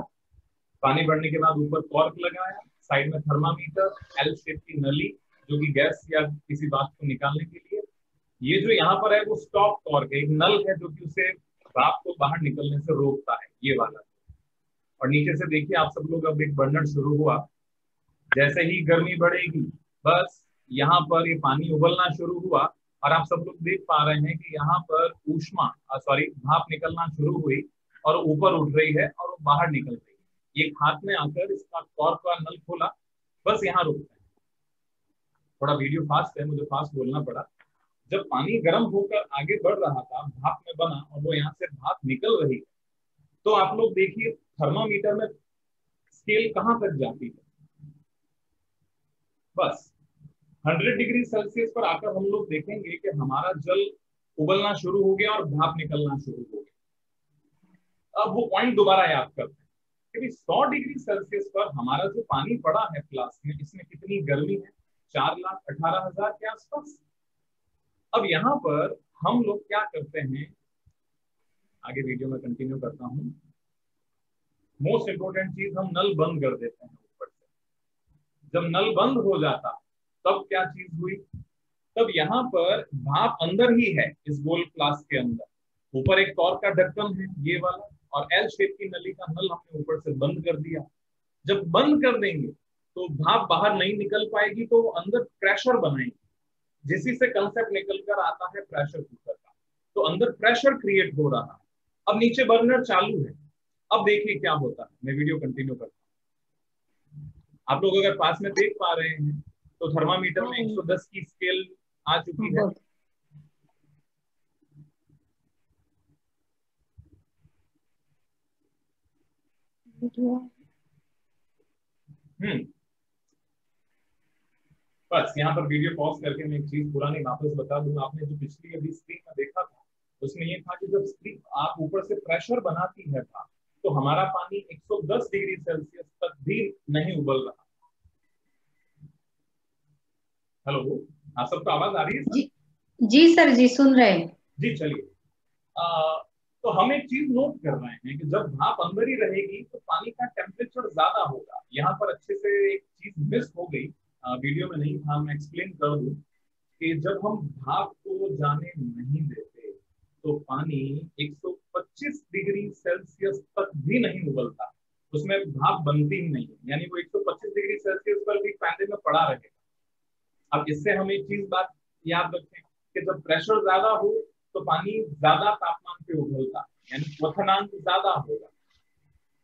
पानी भरने के बाद ऊपर कॉर्क लगाया, साइड में थर्मामीटर, एल शेप की नली जो कि गैस या किसी बात को निकालने के लिए, ये जो यहाँ पर है वो स्टॉप कॉर्क है, एक नल है जो कि उसे भाप को बाहर निकलने से रोकता है, ये वाला। और नीचे से देखिए आप सब लोग, अब एक बर्नर शुरू हुआ। जैसे ही गर्मी बढ़ेगी बस यहाँ पर ये पानी उबलना शुरू हुआ और आप सब लोग देख पा रहे हैं कि यहाँ पर भाप निकलना शुरू हुई और ऊपर उठ रही है और वो बाहर निकल रही है। ये हाथ में आकर इसका कॉर्क का नल खोला, बस यहाँ रुकता है। थोड़ा वीडियो फास्ट है, मुझे फास्ट बोलना पड़ा। जब पानी गर्म होकर आगे बढ़ रहा था, भाप में बना और वो यहाँ से भाप निकल रही है, तो आप लोग देखिए थर्मामीटर में स्केल कहाँ तक जाती है। बस 100 डिग्री सेल्सियस पर आकर हम लोग देखेंगे कि हमारा जल उबलना शुरू हो गया और भाप निकलना शुरू हो गया। अब वो पॉइंट दोबारा याद करते हैं कि 100 डिग्री सेल्सियस पर हमारा जो पानी पड़ा है फ्लास्क में, इसमें कितनी गर्मी है? 4,18,000 के आसपास। अब यहाँ पर हम लोग क्या करते हैं, आगे वीडियो में कंटिन्यू करता हूं। मोस्ट इंपोर्टेंट चीज, हम नल बंद कर देते हैं ऊपर से। जब नल बंद हो जाता तब क्या चीज हुई, तब यहाँ पर भाप अंदर ही है इस गोल फ्लास्क के अंदर। ऊपर एक कॉर्क का ढक्कन है ये वाला, और एल शेप की नली का नल हमने ऊपर से बंद कर दिया। जब बंद कर देंगे तो भाप बाहर नहीं निकल पाएगी, तो वो अंदर प्रेशर बनाएगी, जिसी से कंसेप्ट निकल कर आता है प्रेशर कुकर का। तो अंदर प्रेशर क्रिएट हो रहा है। अब नीचे बर्नर चालू है। अब देखिए क्या होता है, मैं वीडियो कंटिन्यू करता हूँ। आप लोग अगर पास में देख पा रहे हैं तो थर्मामीटर में 110 की स्केल आ चुकी है। बस यहाँ पर वीडियो पॉज करके मैं एक चीज पुरानी वापस बता दूं। आपने जो पिछली अभी स्क्रीन में देखा था उसमें ये था कि जब स्क्रीन आप ऊपर से प्रेशर बनाती है था तो हमारा पानी 110 डिग्री सेल्सियस तक भी नहीं उबल रहा। हेलो, आप सबको आवाज आ रही है सर? जी सर, जी सुन रहे हैं। जी चलिए। तो हम एक चीज नोट कर रहे हैं कि जब भाप अंदर ही रहेगी तो पानी का टेम्परेचर ज्यादा होगा। यहाँ पर अच्छे से एक चीज मिस हो गई, वीडियो में नहीं था, मैं एक्सप्लेन कर दूं कि जब हम भाप को जाने नहीं देते तो पानी 125 डिग्री सेल्सियस तक भी नहीं उबलता, उसमें भाप बनती ही नहीं, यानी वो 125 डिग्री सेल्सियस पर भी पैंदे में पड़ा रहेगा। अब इससे हम एक चीज बात याद रखें कि जब प्रेशर ज्यादा हो तो पानी ज्यादा तापमान पे उबलता, यानी क्वथनांक ज्यादा होगा।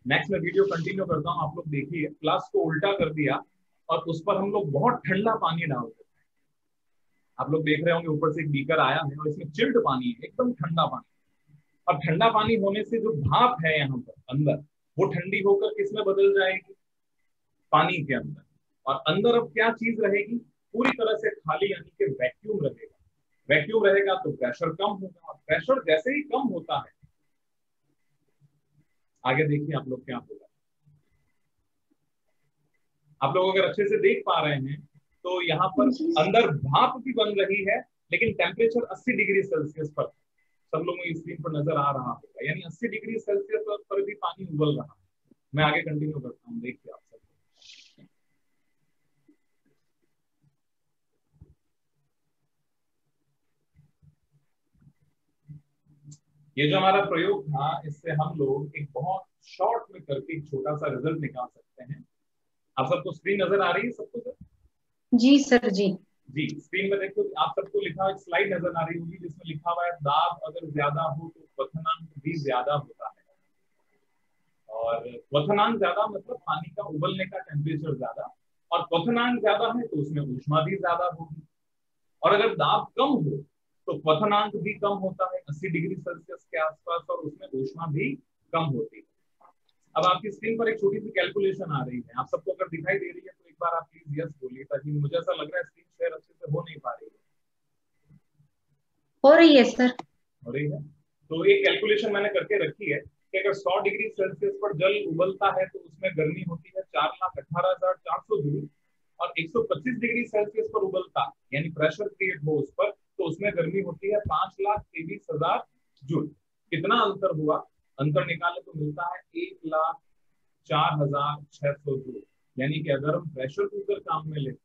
नेक्स्ट में वीडियो कंटिन्यू करता हूँ। आप लोग देखिए, फ्लास्क को उल्टा कर दिया और उस पर हम लोग बहुत ठंडा पानी डाल देते हैं। आप लोग देख रहे होंगे ऊपर से एक बीकर आया है और इसमें चिल्ड पानी है, एकदम ठंडा पानी। अब ठंडा पानी होने से जो भाप है यहाँ पर अंदर, वो ठंडी होकर किसमें बदल जाएगी? पानी के अंदर। और अंदर अब क्या चीज रहेगी? पूरी तरह से खाली, यानी कि वैक्यूम रहेगा। वैक्यूम रहेगा तो प्रेशर कम होगा, और प्रेशर जैसे ही कम होता है, आगे देखिए आप लोग क्या होगा। आप लोग अगर अच्छे से देख पा रहे हैं तो यहाँ पर अंदर भाप भी बन रही है, लेकिन टेम्परेचर 80 डिग्री सेल्सियस पर, सब लोगों की स्क्रीन पर नजर आ रहा होगा, यानी 80 डिग्री सेल्सियस पर भी पानी उबल रहा है। मैं आगे कंटिन्यू करता हूँ, देखिए आप सब। ये जो हमारा प्रयोग था, इससे हम लोग एक बहुत शॉर्ट में करके एक छोटा सा रिजल्ट निकाल सकते हैं। आप सबको स्क्रीन नजर आ रही है सबको सर? जी सर। जी स्क्रीन में देखो, आप सबको लिखा एक स्लाइड नजर आ रही होगी जिसमें लिखा हुआ है दाब अगर ज्यादा हो तो क्वथनांक भी ज्यादा होता है। और क्वथनांक ज्यादा मतलब पानी का उबलने का टेम्परेचर ज्यादा, और क्वथनांक ज्यादा है तो उसमें ऊष्मा भी ज्यादा होगी। और अगर दाब कम हो तो क्वथनांक भी कम होता है 80 डिग्री सेल्सियस के आसपास, और उसमें ऊष्मा भी कम होती है। अब आपकी स्क्रीन पर एक छोटी सी कैलकुलेशन आ रही है, आप सबको अगर दिखाई दे रही है तो एक बार आप प्लीज यस बोलिए, ताकि मुझे ऐसा लग रहा है स्क्रीन शेयर अच्छे से हो नहीं पा रही है। हो रही है सर, हो रही है। तो एक कैलकुलेशन मैंने करके रखी है कि अगर 100 डिग्री सेल्सियस पर जल उबलता है तो उसमें गर्मी होती है 4,18,400 जूल, और 125 डिग्री सेल्सियस पर उबलता यानी प्रेशर क्रिएट हो उस पर, तो उसमें गर्मी होती है 5,23,000 जूल। कितना अंतर हुआ? अंतर निकाले तो मिलता है 1,04,600 जूल। यानी कि अगर हम प्रेशर कुकर काम में लेते हैं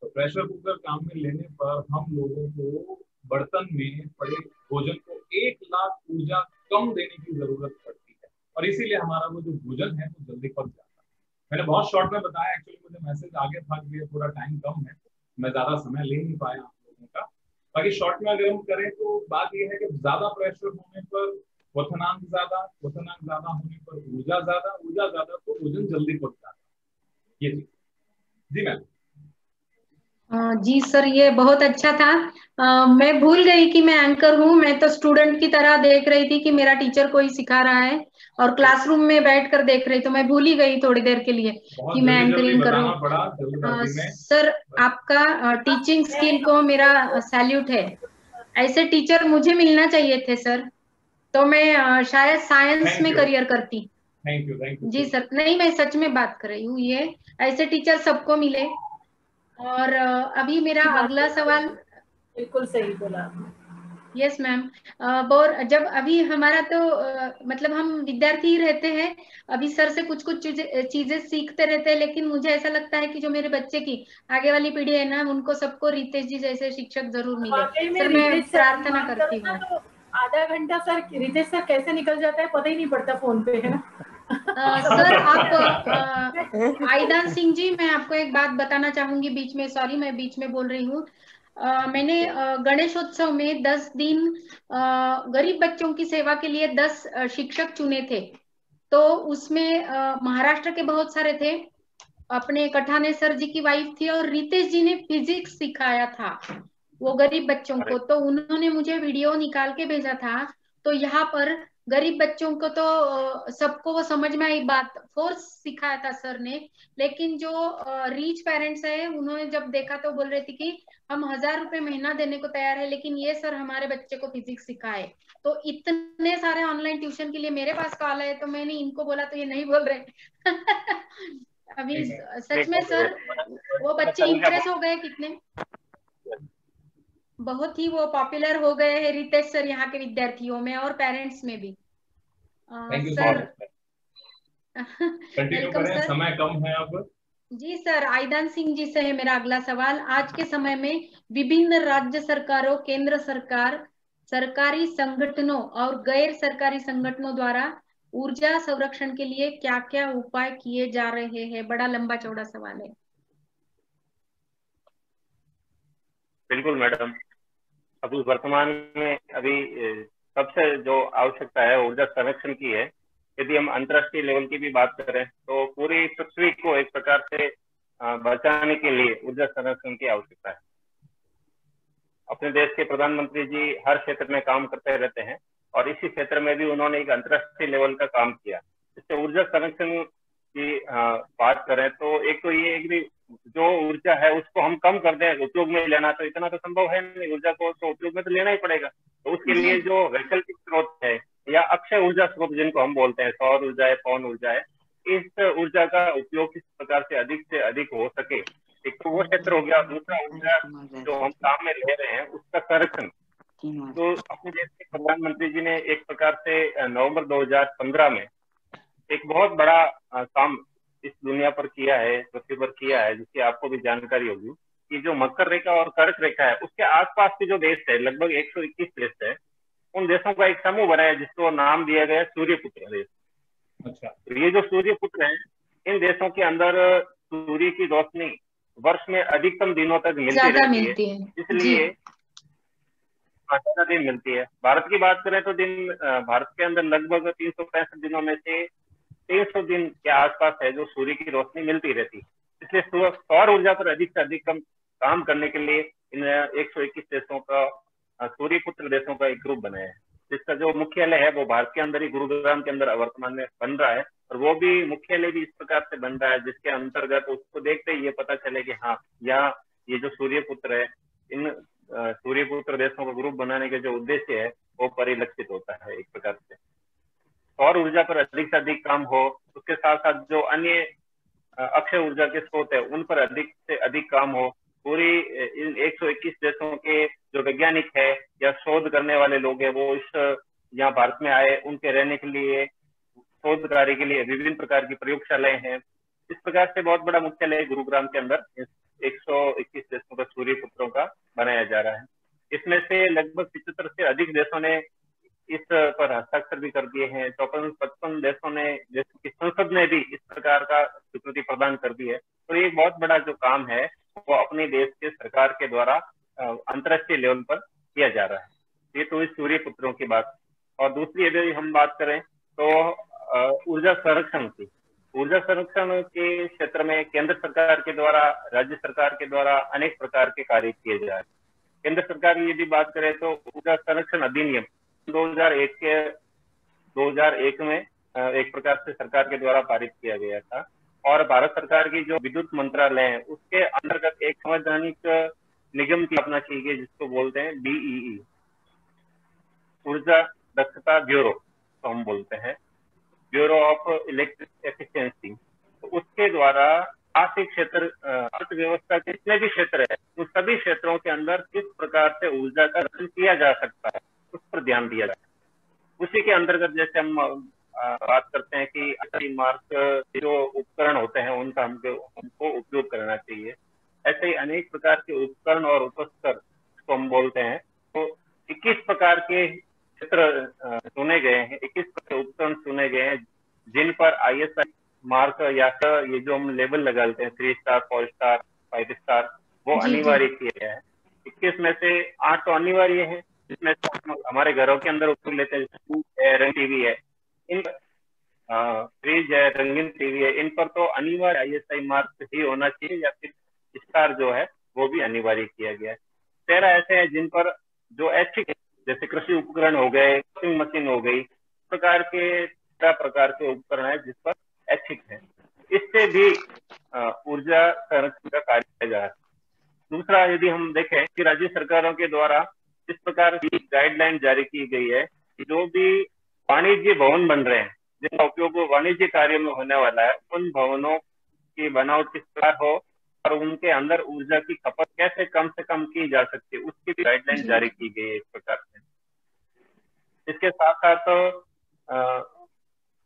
तो प्रेशर कुकर काम में लेने पर हम लोगों को बर्तन में पड़े भोजन को 1,00,000 ऊर्जा कम देने की जरूरत पड़ती है। और इसीलिए हमारा वो जो भोजन है वो जल्दी पक जाता है। मैंने बहुत शॉर्ट में बताया, एक्चुअली मुझे मैसेज आगे था कि पूरा टाइम कम है, मैं ज्यादा समय ले नहीं पाया आप लोगों का। बाकी शॉर्ट में अगर हम करें तो बात यह है कि ज्यादा प्रेशर होने पर क्वथनांक ज्यादा, क्वथनांक ज्यादा होने पर ऊर्जा ज्यादा, ऊर्जा ज्यादा तो भोजन जल्दी पक जाता है। ये जी मैम। जी सर, ये बहुत अच्छा था। मैं भूल गई कि मैं एंकर हूँ। मैं तो स्टूडेंट की तरह देख रही थी कि मेरा टीचर कोई सिखा रहा है और क्लासरूम में बैठकर देख रही, तो मैं भूल ही गई थोड़ी देर के लिए कि मैं एंकरिंग कर रही हूँ। सर, आपका टीचिंग स्किल को मेरा सैल्यूट है। ऐसे टीचर मुझे मिलना चाहिए थे सर, तो मैं शायद साइंस में करियर करती। थैंक यू जी सर, नहीं मैं सच में बात कर रही हूँ, ये ऐसे टीचर सबको मिले। और अभी मेरा अगला सवाल। बिल्कुल सही बोला। Yes ma'am. और जब अभी हमारा तो मतलब हम विद्यार्थी रहते हैं, अभी सर से कुछ कुछ चीजें सीखते रहते हैं, लेकिन मुझे ऐसा लगता है कि जो मेरे बच्चे की आगे वाली पीढ़ी है ना, उनको सबको रितेश जी जैसे शिक्षक जरूर मिले। सर मैं प्रार्थना करती हूँ। तो आधा घंटा सर रितेश सर कैसे निकल जाता है पता ही नहीं पड़ता फोन पे, है ना। सर आप आइदान सिंह जी, मैं आपको एक बात बताना चाहूंगी बीच में, सॉरी मैं बीच में बोल रही हूँ। मैंने गणेशोत्सव में 10 दिन गरीब बच्चों की सेवा के लिए 10 शिक्षक चुने थे। तो उसमें महाराष्ट्र के बहुत सारे थे, अपने कठाने सर जी की वाइफ थी, और रितेश जी ने फिजिक्स सिखाया था वो गरीब बच्चों को। तो उन्होंने मुझे वीडियो निकाल के भेजा था। तो यहाँ पर गरीब बच्चों को तो सबको वो समझ में आई बात, फोर्स सिखाया था सर ने। लेकिन जो रीच पेरेंट्स है, उन्होंने जब देखा तो बोल रहे थे कि हम 1000 रुपए महीना देने को तैयार है, लेकिन ये सर हमारे बच्चे को फिजिक्स सिखाए। तो इतने सारे ऑनलाइन ट्यूशन के लिए मेरे पास कॉल है, तो मैंने इनको बोला तो ये नहीं बोल रहे। अभी सच में सर वो बच्चे इम्प्रेस हो गए कितने, बहुत ही वो पॉपुलर हो गए हैं रितेश सर यहाँ के विद्यार्थियों में और पेरेंट्स में भी। सर कंटिन्यू करें, समय कम है अब। जी सर, आइदान सिंह जी से है मेरा अगला सवाल। आज के समय में विभिन्न राज्य सरकारों, केंद्र सरकार, सरकारी संगठनों और गैर सरकारी संगठनों द्वारा ऊर्जा संरक्षण के लिए क्या क्या उपाय किए जा रहे हैं? बड़ा लंबा चौड़ा सवाल है। बिल्कुल मैडम, अभी वर्तमान में अभी सबसे जो आवश्यकता है ऊर्जा संरक्षण की है। यदि हम अंतर्राष्ट्रीय लेवल की भी बात करें तो पूरी पृथ्वी को एक प्रकार से बचाने के लिए ऊर्जा संरक्षण की आवश्यकता है। अपने देश के प्रधानमंत्री जी हर क्षेत्र में काम करते रहते हैं और इसी क्षेत्र में भी उन्होंने एक अंतर्राष्ट्रीय लेवल का काम किया। इससे ऊर्जा संरक्षण की बात करें तो एक तो ये कि जो ऊर्जा है उसको हम कम कर दें, उपयोग में लेना तो इतना तो संभव है नहीं, ऊर्जा को तो उपयोग में तो लेना ही पड़ेगा। तो उसके लिए जो वैकल्पिक स्रोत है या अक्षय ऊर्जा स्रोत जिनको हम बोलते हैं, सौर ऊर्जा है, पवन ऊर्जा है, इस ऊर्जा का उपयोग किस प्रकार से अधिक हो सके, एक तो वो क्षेत्र हो गया। दूसरा ऊर्जा जो हम काम में ले रहे हैं उसका संरक्षण। तो अपने देश के प्रधानमंत्री जी ने एक प्रकार से नवंबर 2015 में एक बहुत बड़ा काम इस दुनिया पर किया है, पृथ्वी पर किया है, जिसकी आपको भी जानकारी होगी कि जो मकर रेखा और कर्क रेखा है उसके आसपास के जो देश है, लगभग 121 देश है, उन देशों का एक समूह बनाया जिसको नाम दिया गया सूर्यपुत्र देश। अच्छा, तो ये जो सूर्यपुत्र है, इन देशों के अंदर सूर्य की रोशनी वर्ष में अधिकतम दिनों तक मिलती है, इसलिए ज्यादा दिन मिलती है। भारत की बात करें तो भारत के अंदर लगभग 365 दिनों में से 300 दिन के आसपास है जो सूर्य की रोशनी मिलती रहती है। इसलिए सौर ऊर्जा पर अधिक से अधिक काम करने के लिए इन 121 देशों का सूर्यपुत्र देशों का एक ग्रुप बनाया है, जिसका जो मुख्यालय है वो भारत के अंदर ही गुरुग्राम के अंदर वर्तमान में बन रहा है। और वो भी मुख्यालय भी इस प्रकार से बन रहा है जिसके अंतर्गत उसको देखते ही ये पता चले कि हाँ, यहाँ ये जो सूर्यपुत्र है, इन सूर्यपुत्र देशों का ग्रुप बनाने के जो उद्देश्य है वो परिलक्षित होता है एक प्रकार से। सौर ऊर्जा पर अधिक से अधिक काम हो, उसके साथ साथ जो अन्य अक्षय ऊर्जा के स्रोत है उन पर अधिक से अधिक काम हो। पूरी इन 121 देशों के जो वैज्ञानिक है या शोध करने वाले लोग हैं वो इस यहाँ भारत में आए, उनके रहने के लिए, शोध कार्य के लिए विभिन्न प्रकार की प्रयोगशालाएं हैं। इस प्रकार से बहुत बड़ा मुख्यालय गुरुग्राम के अंदर 121 देशों का सूर्यपुत्रों का बनाया जा रहा है। इसमें से लगभग 75 से अधिक देशों ने इस पर हस्ताक्षर भी कर दिए हैं। 54-55 देशों ने, देश की संसद ने भी इस प्रकार का स्वीकृति प्रदान कर दी है। तो ये बहुत बड़ा जो काम है वो अपने देश के सरकार के द्वारा अंतर्राष्ट्रीय लेवल पर किया जा रहा है। ये तो इस सूर्य पुत्रों की बात। और दूसरी यदि हम बात करें तो ऊर्जा संरक्षण की, ऊर्जा संरक्षण के क्षेत्र में केंद्र सरकार के द्वारा, राज्य सरकार के द्वारा अनेक प्रकार के कार्य किए जा रहे हैं। केंद्र सरकार की यदि बात करें तो ऊर्जा संरक्षण अधिनियम 2001 में एक प्रकार से सरकार के द्वारा पारित किया गया था। और भारत सरकार की जो विद्युत मंत्रालय है उसके अंतर्गत एक संवैधानिक निगम की स्थापना की गई जिसको बोलते हैं BEE, ऊर्जा दक्षता ब्यूरो तो हम बोलते हैं, ब्यूरो ऑफ इलेक्ट्रिक एफिशिएंसी। तो उसके द्वारा आर्थिक क्षेत्र, अर्थव्यवस्था के जितने भी क्षेत्र है उन सभी क्षेत्रों के अंदर किस प्रकार से ऊर्जा का संरक्षण किया जा सकता है उस पर ध्यान दिया जाता है। उसी के अंतर्गत जैसे हम बात करते हैं कि मार्क जो उपकरण होते हैं उनका हमको उपयोग करना चाहिए, ऐसे ही अनेक प्रकार के उपकरण और उपस्तर को हम बोलते हैं। तो 21 प्रकार के क्षेत्र चुने गए हैं, 21 प्रकार के उपकरण चुने गए हैं जिन पर ISI मार्क या ये जो हम लेबल लगाते हैं 3 स्टार, 4 स्टार, 5 स्टार, वो अनिवार्य किया गया है। 21 में से 8 तो अनिवार्य है जिसमें हमारे घरों के अंदर उपयोग लेते हैं, रंगीन टीवी है, इन फ्रिज है, रंगीन टीवी है, इन पर तो अनिवार्य ISI मार्क ही होना चाहिए या फिर स्टार जो है वो भी अनिवार्य किया गया है। 13 ऐसे हैं जिन पर जो ऐच्छिक, जैसे कृषि उपकरण हो गए, वॉशिंग मशीन हो गई, प्रकार के 13 प्रकार के उपकरण है जिस पर ऐच्छिक है। इससे भी ऊर्जा संरक्षण का कार्य किया जा रहा है। दूसरा यदि हम देखें कि राज्य सरकारों के द्वारा इस प्रकार की गाइडलाइन जारी की गई है कि जो भी वाणिज्य भवन बन रहे हैं जिनका उपयोग वाणिज्य कार्य में होने वाला है, उन भवनों की बनावट किस प्रकार हो और उनके अंदर ऊर्जा की खपत कैसे कम से कम की जा सकती है उसकी भी गाइडलाइन जारी की गई है एक प्रकार से। इसके साथ साथ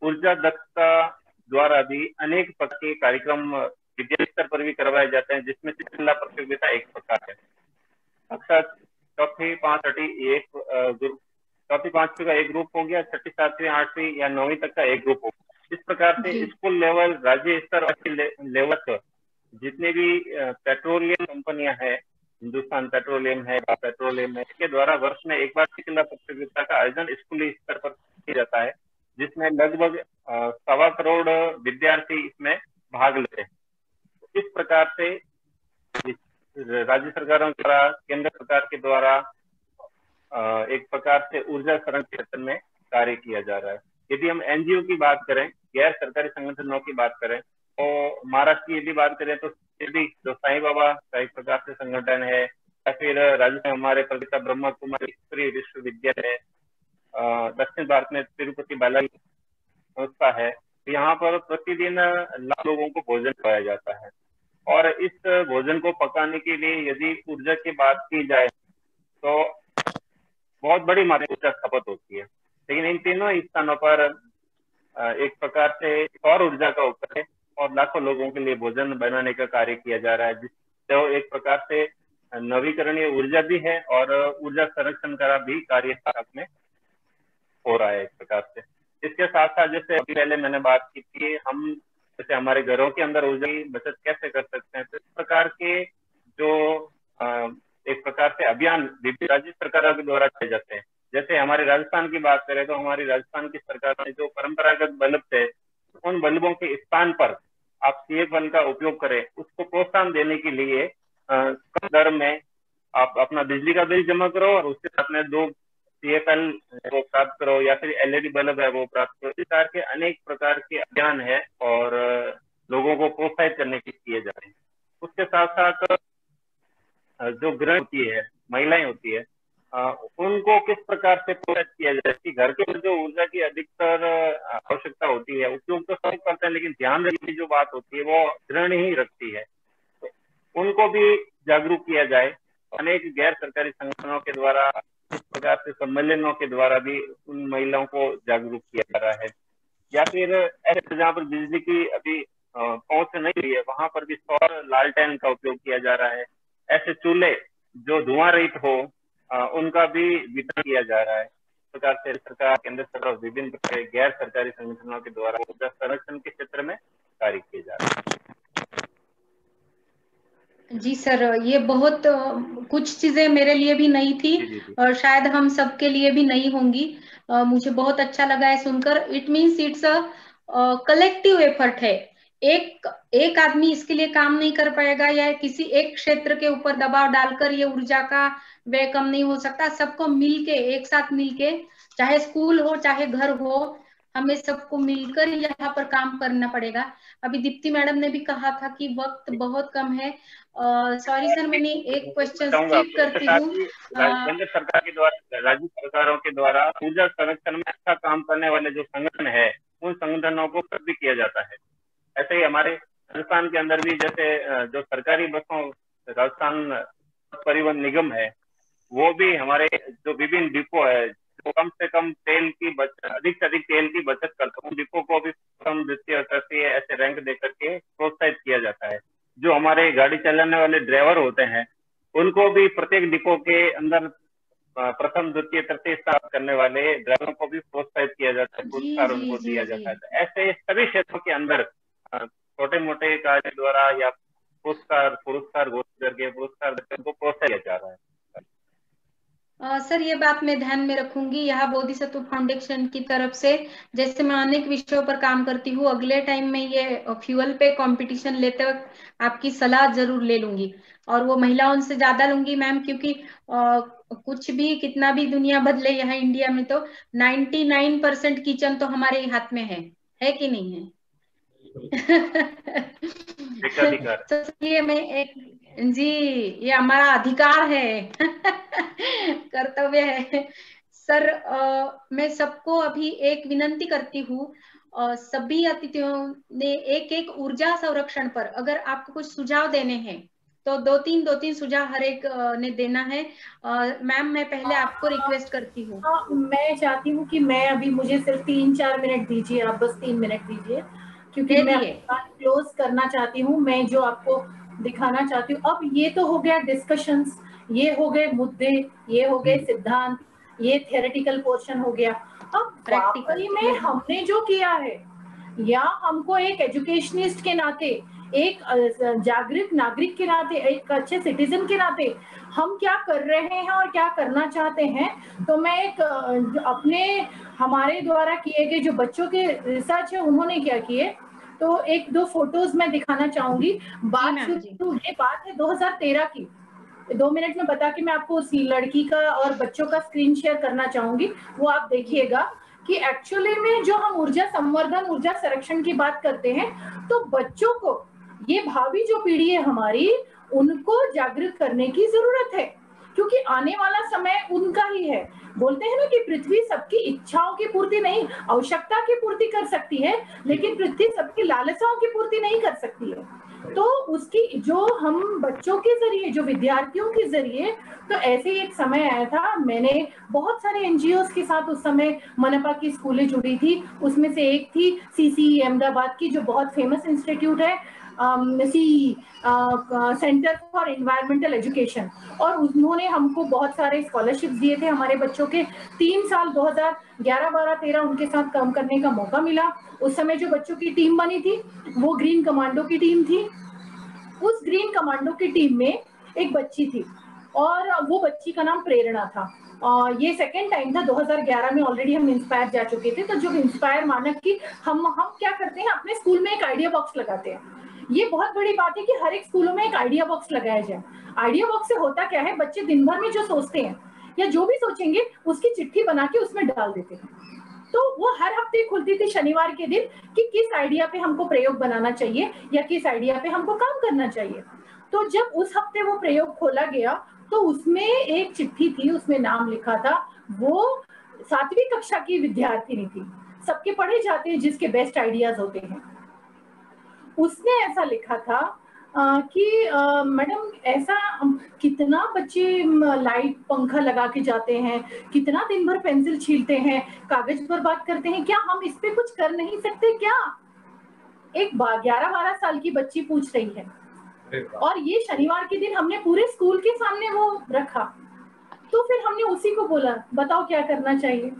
ऊर्जा दक्षता द्वारा भी अनेक प्रकार के कार्यक्रम विद्यालय स्तर पर भी करवाए जाते हैं जिसमें से जिला प्रतियोगिता एक प्रकार है। अक्सर चौथी पांचवी का एक ग्रुप हो गया, छठी, सातवीं, आठवीं या 9वीं तक का एक ग्रुप हो गया। इस प्रकार से स्कूल लेवल, राज्य स्तर लेवल पर जितने भी पेट्रोलियम कंपनियां हैं, हिंदुस्तान पेट्रोलियम है, पेट्रोलियम है, इसके द्वारा वर्ष में एक बार जिला प्रतियोगिता का आयोजन स्कूली स्तर पर किया जाता है जिसमें लगभग 1.25 करोड़ विद्यार्थी इसमें भाग लेते हैं। इस प्रकार से राज्य सरकारों द्वारा, केंद्र सरकार के द्वारा एक प्रकार से ऊर्जा संरक्षण क्षेत्र में कार्य किया जा रहा है। यदि हम NGO की बात करें, गैर सरकारी संगठनों की बात करें, तो महाराष्ट्र की यदि बात करें तो जो साईं बाबा का एक प्रकार से संगठन है, या फिर राजस्थान हमारे प्रतिष्ठित ब्रह्मा कुमारी विश्वविद्यालय है, दक्षिण भारत में तिरुपति बालाजी संस्था है। यहाँ पर प्रतिदिन लाख लोगों को भोजन खिलाया जाता है और इस भोजन को पकाने के लिए यदि ऊर्जा की बात की जाए तो बहुत बड़ी मात्रा में ऊर्जा खपत होती है। लेकिन इन तीनों स्थानों पर एक प्रकार से सौर ऊर्जा का उपयोग है और लाखों लोगों के लिए भोजन बनाने का कार्य किया जा रहा है, जिससे एक प्रकार से नवीकरणीय ऊर्जा भी है और ऊर्जा संरक्षण का भी कार्य साथ में हो रहा है एक प्रकार से। इसके साथ साथ जैसे पहले मैंने बात की थी, हम जैसे हमारे घरों के अंदर ऊर्जा की बचत कैसे कर सकते हैं, तो इस प्रकार के जो एक प्रकार से अभियान विभिन्न राज्य सरकारों के द्वारा किए जाते हैं। जैसे हमारे राजस्थान की बात करें तो हमारी राजस्थान की सरकार ने जो परंपरागत बल्ब थे उन बल्बों के स्थान पर आप CFL का उपयोग करें, उसको प्रोत्साहन देने के लिए कम दर में आप अपना बिजली का बिल जमा करो और उसके साथ में 2 CFL वो प्राप्त करो या फिर LED बल्ब है वो प्राप्त करो। इस प्रकार के अनेक प्रकार के अभियान है और लोगों को प्रोत्साहित करने के किए जा रहे हैं। उसके साथ साथ जो गृह होती है, महिलाएं होती है, उनको किस प्रकार से प्रोत्साहित किया जाए कि घर के जो ऊर्जा की अधिकतर आवश्यकता होती है उपयोग तो सब करते हैं लेकिन ध्यान रखने की जो बात होती है वो गृहिणी ही रखती है, तो उनको भी जागरूक किया जाए। अनेक गैर सरकारी संगठनों के द्वारा इस प्रकार से सम्मेलनों के द्वारा भी उन महिलाओं को जागरूक किया जा रहा है। या फिर ऐसे जहाँ पर बिजली की अभी पहुंच नहीं हुई है वहां पर भी सौर लालटेन का उपयोग किया जा रहा है। ऐसे चूल्हे जो धुआं रहित हो उनका भी वितरण किया जा रहा है। प्रकार से सरकार, केंद्र सरकार, विभिन्न प्रकार के गैर सरकारी संगठनों के द्वारा ऊर्जा संरक्षण के क्षेत्र में कार्य किए जा रहे हैं। जी सर, ये बहुत कुछ चीजें मेरे लिए भी नई थी और शायद हम सबके लिए भी नई होंगी। मुझे बहुत अच्छा लगा है सुनकर। It means it's a collective effort है। एक आदमी इसके लिए काम नहीं कर पाएगा या किसी एक क्षेत्र के ऊपर दबाव डालकर ये ऊर्जा का व्यय कम नहीं हो सकता। सबको मिलके, एक साथ मिलके, चाहे स्कूल हो चाहे घर हो, हमें सबको मिलकर यहाँ पर काम करना पड़ेगा। अभी दीप्ति मैडम ने भी कहा था कि वक्त बहुत कम है। सॉरी सर, मैंने एक क्वेश्चन स्किप करती हूँ। केंद्र सरकार के द्वारा, राज्य सरकारों के द्वारा ऊर्जा संरक्षण में अच्छा काम करने वाले जो संगठन है, उन संगठनों को भी किया जाता है। ऐसे ही हमारे राजस्थान के अंदर भी, जैसे जो सरकारी बसों, राजस्थान परिवहन निगम है, वो भी हमारे जो विभिन्न डिपो है, जो कम से कम तेल की बचत, अधिक से अधिक तेल की बचत करते हैं, उन डिपो को भी प्रथम, द्वितीय, तृतीय ऐसे रैंक दे करके प्रोत्साहित किया जाता है। जो हमारे गाड़ी चलाने वाले ड्राइवर होते हैं, उनको भी प्रत्येक डिपो के अंदर प्रथम, द्वितीय, तृतीय स्थान करने वाले ड्राइवरों को भी प्रोत्साहित किया जाता है, पुरस्कार उनको दिया जाता है। ऐसे सभी क्षेत्रों के अंदर छोटे मोटे कार्य द्वारा या पुरस्कार घोषित करके पुरस्कार को प्रोत्साहित किया जा रहा है। सर, ये बात मैं ध्यान में रखूंगी। यहाँ बोधिसत्व फाउंडेशन की तरफ से, जैसे मैं अनेक विषयों पर काम करती हूँ, अगले टाइम में ये फ्यूल पे कंपटीशन लेते वक्त आपकी सलाह जरूर ले लूंगी, और वो महिलाओं से ज्यादा लूंगी मैम, क्योंकि कुछ भी, कितना भी दुनिया बदले, यहाँ इंडिया में तो 99% किचन तो हमारे हाथ में है कि नहीं है? ये मैं एक, जी, ये हमारा अधिकार है, कर्तव्य है। सर, मैं सबको अभी एक विनंती करती हूँ, सभी अतिथियों ने एक एक ऊर्जा संरक्षण पर अगर आपको कुछ सुझाव देने हैं तो दो तीन सुझाव हर एक ने देना है। मैम, मैं पहले आपको रिक्वेस्ट करती हूँ। मैं चाहती हूँ कि मैं अभी, मुझे सिर्फ 3-4 मिनट दीजिए, आप बस 3 मिनट दीजिए, क्योंकि मैं क्लोज करना चाहती हूँ। मैं जो आपको दिखाना चाहती हूँ, अब ये तो हो गया डिस्कशंस, ये हो गए मुद्दे, ये हो गए सिद्धांत, ये थ्योरेटिकल पोर्शन हो गया। अब वाकई में हमने जो किया है, या हमको एक एजुकेशनिस्ट के नाते, एक जागृत नागरिक के नाते, एक अच्छे सिटीजन के नाते हम क्या कर रहे हैं और क्या करना चाहते हैं, तो मैं एक अपने, हमारे द्वारा किए गए जो बच्चों के रिसर्च है, उन्होंने क्या किए, तो एक दो फोटोज मैं दिखाना चाहूंगी। ये बात है 2013 की। 2 मिनट में बता के मैं आपको उस लड़की का और बच्चों का स्क्रीन शेयर करना चाहूंगी, वो आप देखिएगा कि एक्चुअली में जो हम ऊर्जा संवर्धन, ऊर्जा संरक्षण की बात करते हैं, तो बच्चों को, ये भावी जो पीढ़ी है हमारी, उनको जागृत करने की जरूरत है, क्योंकि आने वाला समय उनका ही है। बोलते हैं ना कि पृथ्वी सबकी इच्छाओं की पूर्ति नहीं, आवश्यकता की पूर्ति कर सकती है, लेकिन पृथ्वी सबकी लालसाओं की पूर्ति नहीं कर सकती है। तो उसकी, जो हम बच्चों के जरिए, जो विद्यार्थियों के जरिए, तो ऐसे ही एक समय आया था, मैंने बहुत सारे एनजीओ के साथ, उस समय मनपा की स्कूलें जुड़ी थी, उसमें से एक थी CCE अहमदाबाद की, जो बहुत फेमस इंस्टीट्यूट है, सेंटर फॉर एनवायरमेंटल एजुकेशन, और उन्होंने हमको बहुत सारे स्कॉलरशिप्स दिए थे हमारे बच्चों के। 3 साल 2011, 12, 13 उनके साथ काम करने का मौका मिला। उस समय जो बच्चों की टीम बनी थी, वो ग्रीन कमांडो की टीम थी। उस ग्रीन कमांडो की टीम में एक बच्ची थी, और वो बच्ची का नाम प्रेरणा था। ये सेकेंड टाइम था, 2011 में ऑलरेडी हम इंस्पायर जा चुके थे। तो जो इंस्पायर मानक की, हम क्या करते हैं, अपने स्कूल में एक आइडिया बॉक्स लगाते हैं। ये बहुत बड़ी बात है कि हर एक स्कूलों में एक आइडिया बॉक्स लगाया जाए। आइडिया बॉक्स से होता क्या है, बच्चे दिन भर में जो सोचते हैं या जो भी सोचेंगे, उसकी चिट्ठी बना के उसमें डाल देते हैं। तो वो हर हफ्ते खुलती थी शनिवार के दिन, कि किस आइडिया पे हमको प्रयोग बनाना चाहिए या किस आइडिया पे हमको काम करना चाहिए। तो जब उस हफ्ते वो प्रयोग खोला गया, तो उसमें एक चिट्ठी थी, उसमें नाम लिखा था, वो 7वीं कक्षा की विद्यार्थिनी थी। सबके पढ़े जाते हैं जिसके बेस्ट आइडियाज होते हैं। उसने ऐसा लिखा था कि मैडम, ऐसा कितना बच्चे लाइट पंखा लगा के जाते हैं, कितना दिन भर पेंसिल छीलते हैं, कागज पर बात करते हैं, क्या हम इस पे कुछ कर नहीं सकते क्या? एक 11-12 साल की बच्ची पूछ रही है, और ये शनिवार के दिन हमने पूरे स्कूल के सामने वो रखा। तो फिर हमने उसी को बोला बताओ क्या करना चाहिए।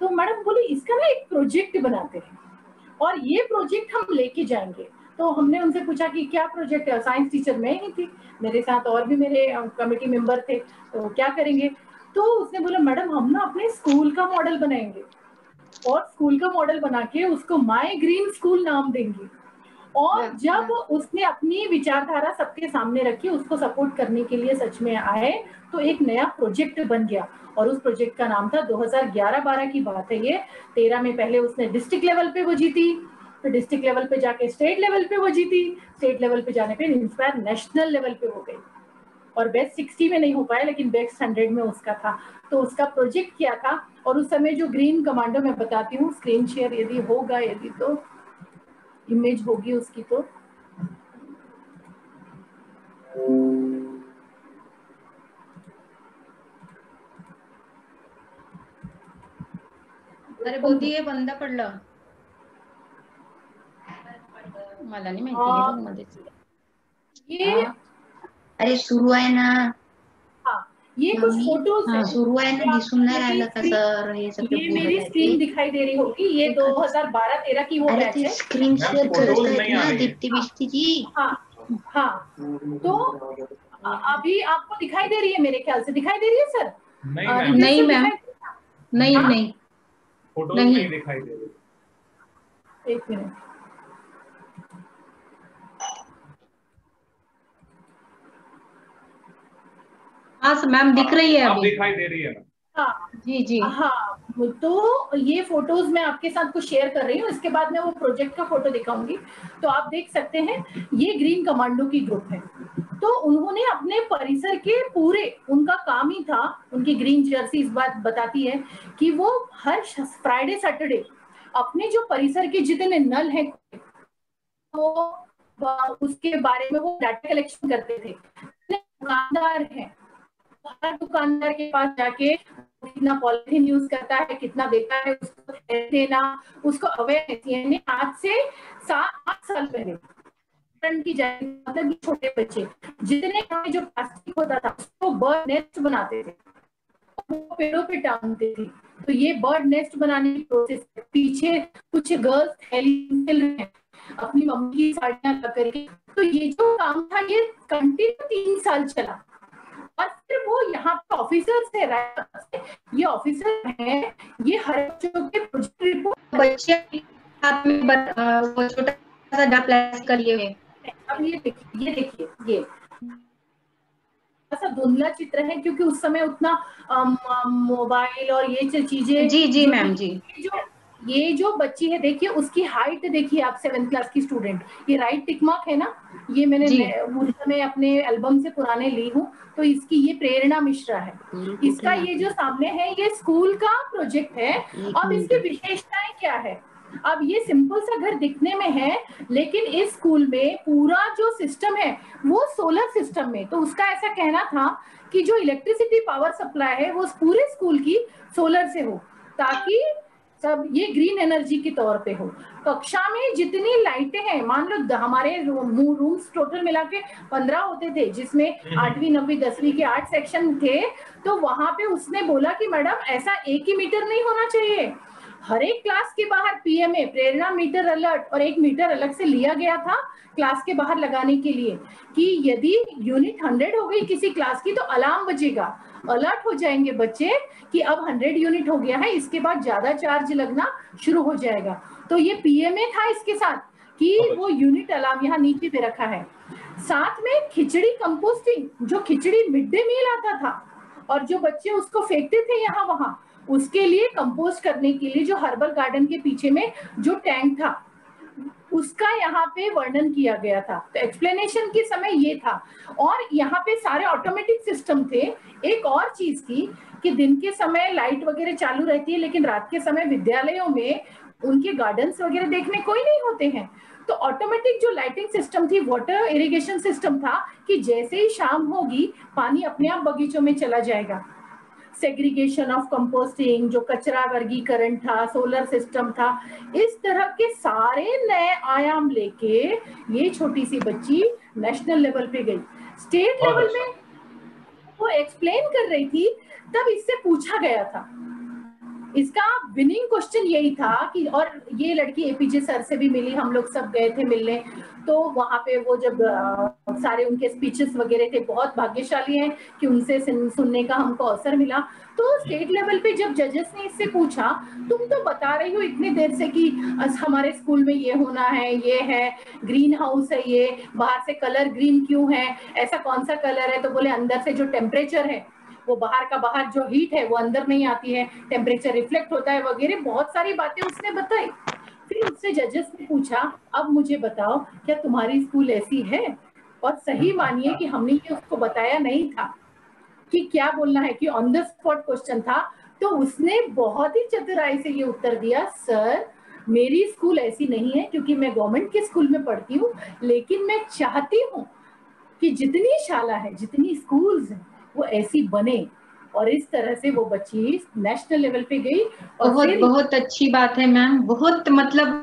तो मैडम बोले इसका ना एक प्रोजेक्ट बनाते हैं और ये प्रोजेक्ट हम लेके जाएंगे। तो हमने उनसे पूछा कि क्या प्रोजेक्ट है। साइंस टीचर मैं ही थी, मेरे साथ और भी मेरे कमेटी मेंबर थे, तो क्या करेंगे। तो उसने बोला मैडम हम ना अपने स्कूल का मॉडल बनाएंगे और स्कूल का मॉडल बना के उसको माय ग्रीन स्कूल नाम देंगे। और जब उसने अपनी विचारधारा सबके सामने रखी, उसको सपोर्ट करने के लिए सच में आए, तो एक नया प्रोजेक्ट बन गया और उस प्रोजेक्ट का नाम था 2011-12 की बात है ये। 13 में पहले उसने डिस्ट्रिक्ट लेवल पे वो जीती, फिर डिस्ट्रिक्ट लेवल पे जाके स्टेट लेवल पे वो जीती, स्टेट लेवल पे जाने पे इंस्पायर नेशनल लेवल पे हो गई और बेस्ट 60 में नहीं हो पाया लेकिन बेस्ट 100 में उसका था। तो उसका प्रोजेक्ट क्या था और उस समय जो ग्रीन कमांडो मैं बताती हूँ, स्क्रीन शेयर यदि होगा, यदि तो इमेज होगी उसकी तो अरे बोलती है बंद पडलं मला नाही माहिती ये अरे सुरू आहे ना। हाँ ये कुछ फोटोज है, सुरू आहे ना, दिसून नाही राहिलं का सर? हे सगळं ये मेरी स्क्रीन दिखाई दे रही होगी, ये 2012-13 की वो बैच है। स्क्रीन शेअर करत आहेत ना दीप्ति बिस्ती जी। हाँ हाँ, तो अभी आपको दिखाई दे रही है, मेरे ख्याल से दिखाई दे रही है सर? नहीं मैम, नहीं नहीं फोटो नहीं दिखाई दे रही। एक मिनट, हाँ मैम दिख रही है अभी दिखाई दे रही है ना? हाँ जी जी हाँ, तो ये फोटोज मैं आपके साथ कुछ शेयर कर रही हूँ, इसके बाद मैं वो प्रोजेक्ट का फोटो दिखाऊंगी। तो आप देख सकते हैं ये ग्रीन कमांडो की ग्रुप है। तो उन्होंने अपने परिसर के पूरे, उनका काम ही था, उनकी ग्रीन जर्सी इस बात बताती है कि वो हर फ्राइडे सैटरडे अपने जो परिसर के जितने नल हैं तो उसके बारे में वो डाटा कलेक्शन करते थे। दुकानदार हैं, हर दुकानदार के पास जाके कितना पॉलिथीन यूज करता है, कितना देता है, उसको देना, उसको अवेयरनेस, यानी आज से 7-8 साल पहले की जाए, मतलब छोटे बच्चे जितने जो प्लास्टिक होता था उसको बर्ड नेस्ट बनाते थे, वो पेड़ों पे टांगते थे। तो ये बर्ड नेस्ट बनाने की प्रोसेस, पीछे कुछ गर्ल्स थैली रहे हैं अपनी मम्मी की साड़ियां ला करके। तो ये जो काम था ये कंटिन्यू 3 साल चला और फिर वो यहाँ पे ऑफिसर्स थे, ये ऑफिसर हैं, ये हर बच्चों के प्रोजेक्ट रिपोर्ट बच्चे हाथ में वो छोटा सा डा कर लिए। अब ये देखिए ये ऐसा धुंधला चित्र है क्योंकि उस समय उतना मोबाइल और ये चीजें। जी जी मैम जी। ये जो बच्ची है देखिए, उसकी हाइट देखिए आप, 7th क्लास की स्टूडेंट, ये राइट टिक मार्क है ना, ये मैंने उस समय अपने एल्बम से पुराने ली हूँ। तो इसकी ये प्रेरणा मिश्रा है, इसका ये जो सामने है ये स्कूल का प्रोजेक्ट है। अब इसकी विशेषताएं क्या है, अब ये सिंपल सा घर दिखने में है लेकिन इस स्कूल में पूरा जो सिस्टम है वो सोलर सिस्टम में, तो उसका ऐसा कहना था कि जो इलेक्ट्रिसिटी पावर सप्लाई है वो पूरे स्कूल की सोलर से हो ताकि सब ये ग्रीन एनर्जी के तौर पे हो। कक्षा में जितनी लाइटें हैं, मान लो हमारे रूम्स टोटल मिला के 15 होते थे जिसमें 8वीं 9वीं 10वीं के 8 सेक्शन थे, तो वहां पे उसने बोला कि मैडम ऐसा एक ही मीटर नहीं होना चाहिए, हर एक क्लास के बाहर पीएमए प्रेरणा मीटर अलर्ट और एक मीटर अलग से लिया गया था क्लास के बाहर लगाने के लिए कि यदि यूनिट 100 हो गई किसी क्लास की तो अलार्म बजेगा, अलर्ट हो जाएंगे बच्चे कि अब 100 यूनिट हो गया है, इसके बाद ज्यादा चार्ज लगना शुरू हो जाएगा। तो ये पीएमए था इसके साथ कि वो यूनिट अलार्म यहाँ नीचे पे रखा है। साथ में खिचड़ी कंपोस्टिंग, जो खिचड़ी मिड डे मील आता था और जो बच्चे उसको फेंकते थे यहाँ वहां, उसके लिए कंपोस्ट करने के लिए जो हर्बल गार्डन के पीछे में जो टैंक था उसका यहाँ पे वर्णन किया गया था। तो एक्सप्लेनेशन के समय ये था और यहाँ पे सारे ऑटोमेटिक सिस्टम थे। एक और चीज थी कि दिन के समय लाइट वगैरह चालू रहती है लेकिन रात के समय विद्यालयों में उनके गार्डन्स वगैरह देखने कोई नहीं होते हैं, तो ऑटोमेटिक जो लाइटिंग सिस्टम थी, वाटर इरिगेशन सिस्टम था कि जैसे ही शाम होगी पानी अपने आप बगीचों में चला जाएगा। सेग्रीगेशन ऑफ कंपोस्टिंग, जो कचरा वर्गीकरण था, सोलर सिस्टम था, इस तरह के सारे नए आयाम लेके ये छोटी सी बच्ची नेशनल लेवल पे गई। स्टेट लेवल में वो एक्सप्लेन कर रही थी तब इससे पूछा गया था। इसका विनिंग क्वेश्चन यही था कि, और ये लड़की एपीजे सर से भी मिली, हम लोग सब गए थे मिलने, तो वहां पे वो जब सारे उनके स्पीचेस वगैरह थे, बहुत भाग्यशाली हैं कि उनसे सुनने का हमको अवसर मिला। तो स्टेट लेवल पे जब जजेस ने इससे पूछा, तुम तो बता रही हो इतनी देर से कि हमारे स्कूल में ये होना है, ये है, ग्रीन हाउस है, ये बाहर से कलर ग्रीन क्यों है, ऐसा कौन सा कलर है? तो बोले अंदर से जो टेम्परेचर है वो बाहर का बाहर जो हीट है वो अंदर नहीं आती है, टेम्परेचर रिफ्लेक्ट होता है वगैरह, बहुत सारी बातें उसने बताई। फिर उससे जजेस ने पूछा, अब मुझे बताओ क्या तुम्हारी स्कूल ऐसी है? और सही मानिए कि हमने ये उसको बताया नहीं था कि क्या बोलना है, कि ऑन द स्पॉट क्वेश्चन था, तो उसने बहुत ही चतुराई से ये उत्तर दिया, सर मेरी स्कूल ऐसी नहीं है क्योंकि मैं गवर्नमेंट के स्कूल में पढ़ती हूँ, लेकिन मैं चाहती हूँ कि जितनी शाला है, जितनी स्कूल्स हैं, वो ऐसी बने। और इस तरह से वो बच्ची नेशनल लेवल पे गई। और बहुत बहुत अच्छी बात है मैम, बहुत मतलब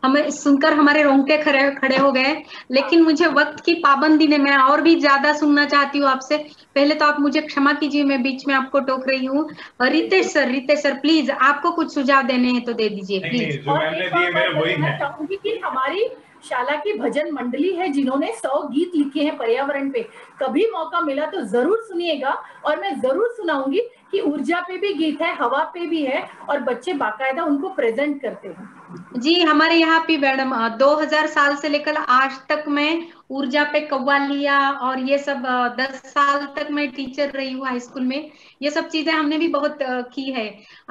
हमें सुनकर हमारे रोंगटे खड़े हो गए। लेकिन मुझे वक्त की पाबंदी ने, मैं और भी ज्यादा सुनना चाहती हूँ आपसे। पहले तो आप मुझे क्षमा कीजिए, मैं बीच में आपको टोक रही हूँ। रितेश सर प्लीज, आपको कुछ सुझाव देने हैं तो दे दीजिए प्लीज। जो मैंने दिए मेरे वही हैं। चाहूंगी कि हमारी शाला की भजन मंडली है जिन्होंने 100 गीत लिखे हैं पर्यावरण पे, कभी मौका मिला तो जरूर सुनिएगा। और मैं जरूर सुनाऊंगी कि ऊर्जा पे भी गीत है, हवा पे भी है, और बच्चे बाकायदा उनको प्रेजेंट करते हैं। जी, हमारे यहाँ पे मैडम 2000 साल से लेकर आज तक मैं ऊर्जा पे कव्वालियां और ये सब 10 साल तक मैं टीचर रही हूँ हाई स्कूल में। ये सब चीजें हमने भी बहुत की है।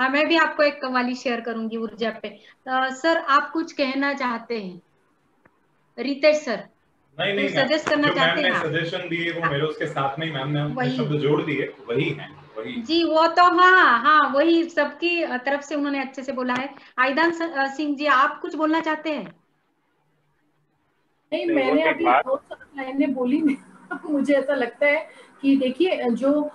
मैं भी आपको एक कव्वाली शेयर करूंगी ऊर्जा पे। सर आप कुछ कहना चाहते हैं? रितेश सर नहीं सजेस्ट करना जो चाहते मैम हैं ने सजेशन दिए वो मेरे उसके साथ में मैम ने शब्द जोड़ दिए, वही हैं वही। जी वो तो हाँ वही सबकी तरफ से उन्होंने अच्छे से बोला है। आइदान सिंह जी, आप कुछ बोलना चाहते हैं? नहीं, मैंने अभी 2 लाइनें बोली नहीं। मुझे ऐसा लगता है कि देखिए, जो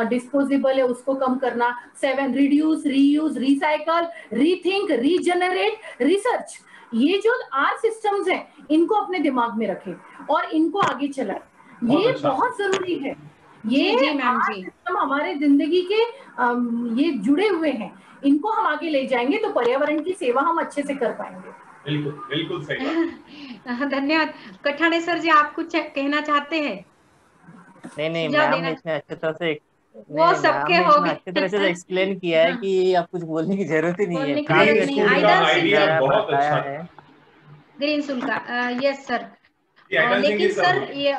डिस्पोजेबल है उसको कम करना, 7 reduce, reuse, recycle, rethink, regenerate, research, ये जो 8 सिस्टम्स हैं इनको अपने दिमाग में रखें और इनको आगे चलाएं। ये बहुत जरूरी है। ये जी मैम 8 सिस्टम हमारे जिंदगी के ये जुड़े हुए हैं, इनको हम आगे ले जाएंगे तो पर्यावरण की सेवा हम अच्छे से कर पाएंगे। बिल्कुल बिल्कुल सही बात। धन्यवाद। कठाने सर जी, आप कुछ कहना चाहते हैं? नहीं मैम ने इतने अच्छे तरह से वो सबके हो गए, अच्छी तरह से एक्सप्लेन किया है कि आप कुछ बोलने की जरूरत ही नहीं है। काफी अच्छी आइडिया बहुत अच्छा है। ग्रीन स्कूल का यस सर। लेकिन सर ये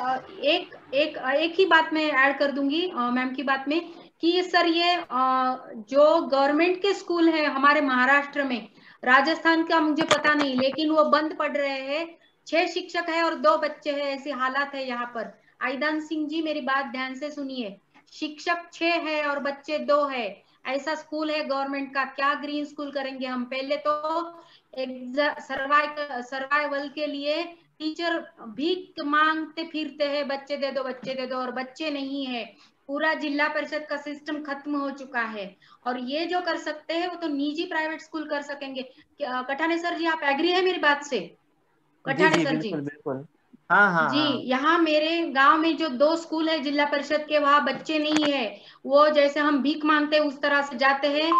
एक ही बात मैं ऐड कर दूंगी मैम की बात में कि सर ये जो गवर्नमेंट के स्कूल है हमारे महाराष्ट्र में, राजस्थान का मुझे पता नहीं, लेकिन वो बंद पड़ रहे हैं। 6 शिक्षक है और 2 बच्चे हैं, ऐसी हालात है यहाँ पर। आइदान सिंह जी मेरी बात ध्यान से सुनिए, शिक्षक 6 है और बच्चे 2 है, ऐसा स्कूल है गवर्नमेंट का। क्या ग्रीन स्कूल करेंगे हम? पहले तो सर्वाइवल के लिए टीचर भीख मांगते फिरते हैं, बच्चे दे दो बच्चे दे दो, और बच्चे नहीं है। पूरा जिला परिषद का सिस्टम खत्म हो चुका है। और ये जो कर सकते हैं वो तो निजी प्राइवेट स्कूल कर सकेंगे। कठाने सर जी, आप एग्री है मेरी बात से? कठाने सर जी बिल्कुल हाँ जी, यहाँ मेरे गांव में जो 2 स्कूल है जिला परिषद के, वहाँ बच्चे नहीं है। वो जैसे हम भीख मांगते हैं उस तरह से जाते हैं,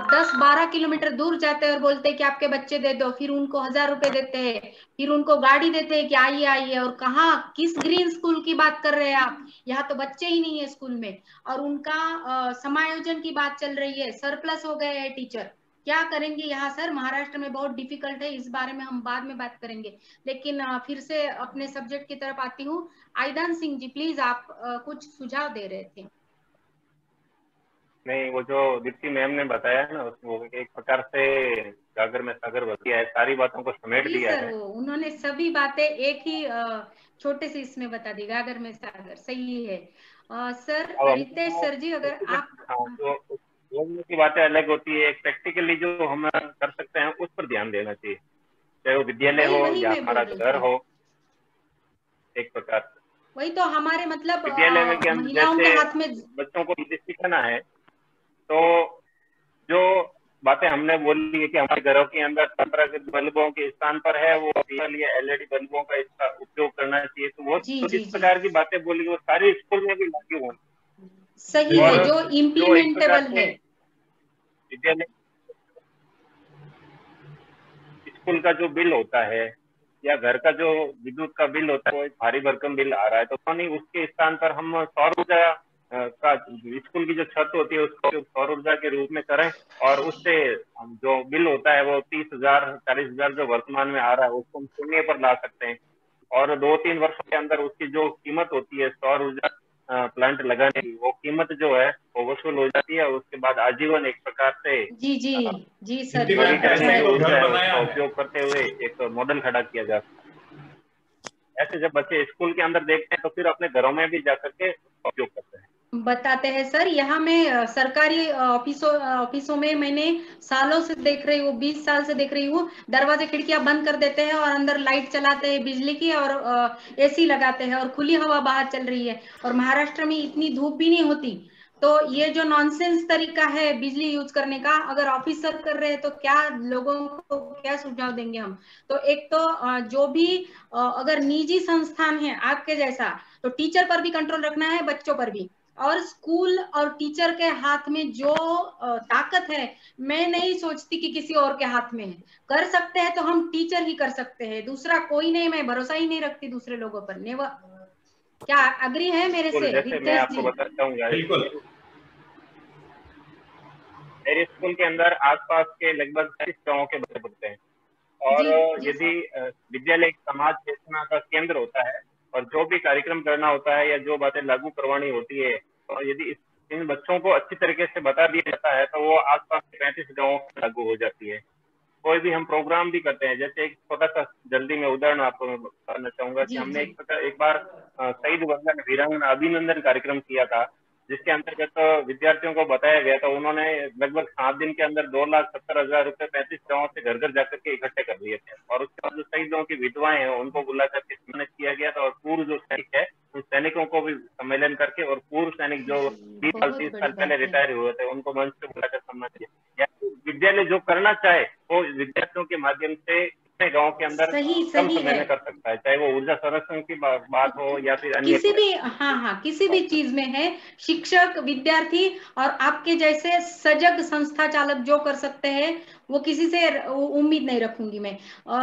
10-12 किलोमीटर दूर जाते हैं और बोलते हैं कि आपके बच्चे दे दो। फिर उनको 1000 रुपए देते हैं, फिर उनको गाड़ी देते हैं कि आइए आइए। और कहाँ, किस ग्रीन स्कूल की बात कर रहे हैं आप? यहाँ तो बच्चे ही नहीं है स्कूल में। और उनका समायोजन की बात चल रही है, सरप्लस हो गए हैं टीचर। क्या करेंगे यहाँ सर? महाराष्ट्र में बहुत डिफिकल्ट है, इस बारे में हम बाद में बात करेंगे। लेकिन फिर से अपने सब्जेक्ट की तरफ आती हूँ। आइदान सिंह जी प्लीज, आप कुछ सुझाव दे रहे थे। नहीं, वो जो दीप्ति मैम ने बताया ना, वो एक प्रकार से गागर में सागर बस है, सारी बातों को समेट दिया है। उन्होंने सभी बातें एक ही छोटे से इसमें बता दी, गागर में सागर, सही है। सर रितेश सर जी, अगर आप बोलने की बातें अलग होती है, प्रैक्टिकली जो हम कर सकते हैं उस पर ध्यान देना चाहिए, चाहे वो विद्यालय हो या हमारा घर हो। एक प्रकार से वही तो हमारे मतलब विद्यालय में क्या, महिलाओं के हाथ में बच्चों को सीखना है, तो जो बातें हमने बोली है कि हमारे घरों के अंदर परंपरागत बल्बों के स्थान पर है वो एलईडी बल्बों का इसका उपयोग करना चाहिए। तो वो तो इस प्रकार की बातें बोली वो सारे स्कूल में भी लागू होंगी। सही है, जो इम्प्लीमेंटेबल है। विद्यालय स्कूल का जो बिल होता है या घर का जो विद्युत का बिल होता है वो एक भारी भरकम बिल आ रहा है, तो नहीं उसके स्थान पर हम सौर ऊर्जा का स्कूल की जो छत होती है उसको सौर ऊर्जा के रूप में करें और उससे जो बिल होता है वो 30,000 40,000 जो वर्तमान में आ रहा है उसको हम शून्य पर ला सकते हैं और 2-3 वर्षों के अंदर उसकी जो कीमत होती है सौर ऊर्जा प्लांट लगाने की, वो कीमत जो है वो वसूल हो जाती है और उसके बाद आजीवन एक प्रकार से जी जी जी सर, उसका उपयोग करते हुए एक मॉडल खड़ा किया जा सकता है। ऐसे जब बच्चे स्कूल के अंदर देखते हैं तो फिर अपने घरों में भी जाकर के उपयोग करते हैं। बताते हैं सर। यहाँ मैं सरकारी ऑफिसों में मैंने सालों से देख रही हूँ, 20 साल से देख रही हूँ, दरवाजे खिड़कियां बंद कर देते हैं और अंदर लाइट चलाते हैं बिजली की और एसी लगाते हैं और खुली हवा बाहर चल रही है। और महाराष्ट्र में इतनी धूप भी नहीं होती। तो ये जो नॉनसेंस तरीका है बिजली यूज करने का, अगर ऑफिसर कर रहे हैं तो क्या लोगों को क्या सुझाव देंगे हम? तो एक तो जो भी अगर निजी संस्थान है आपके जैसा, तो टीचर पर भी कंट्रोल रखना है, बच्चों पर भी। और स्कूल और टीचर के हाथ में जो ताकत है, मैं नहीं सोचती कि किसी और के हाथ में है। कर सकते हैं तो हम टीचर ही कर सकते हैं, दूसरा कोई नहीं। मैं भरोसा ही नहीं रखती दूसरे लोगों पर। नेवर। क्या अग्री है मेरे से जैसे मैं आपको जी? बताता हूँ बिल्कुल। मेरे स्कूल के अंदर आसपास के लगभग 30 गाँव के बच्चे पढ़ते हैं और यदि विद्यालय एक समाज चेतना का केंद्र होता है और जो भी कार्यक्रम करना होता है या जो बातें लागू करवानी होती है, और यदि इन बच्चों को अच्छी तरीके से बता दिया जाता है तो वो आसपास के 35 गाँवों में लागू हो जाती है। कोई भी हम प्रोग्राम भी करते हैं, जैसे एक छोटा सा जल्दी में उदाहरण आपको मैं बताना चाहूंगा कि हमने एक बार शहीद वंदन वीरांगना अभिनंदन कार्यक्रम किया था, जिसके अंतर्गत विद्यार्थियों को बताया गया था। उन्होंने लगभग 7 दिन के अंदर 2,70,000 रुपए 35 गाँव से घर घर जाकर के इकट्ठे कर लिए थे और उसके बाद जो शहीदों की विधवाएं हैं उनको बुला करके सम्मानित किया गया था और पूर्व जो सैनिक है उन सैनिकों को भी सम्मेलन करके और पूर्व सैनिक जो 20 साल 30 साल पहले रिटायर हुए थे उनको मंच पे बुलाकर सम्मानित किया। विद्यालय जो करना चाहे वो विद्यार्थियों के माध्यम से अपने गांव के अंदर कम समय में कर सकता है, चाहे वो ऊर्जा संरक्षण की बात हो या फिर अन्य किसी भी किसी भी चीज में है। शिक्षक, विद्यार्थी और आपके जैसे सजग संस्था चालक जो कर सकते हैं वो किसी से उम्मीद नहीं रखूंगी मैं।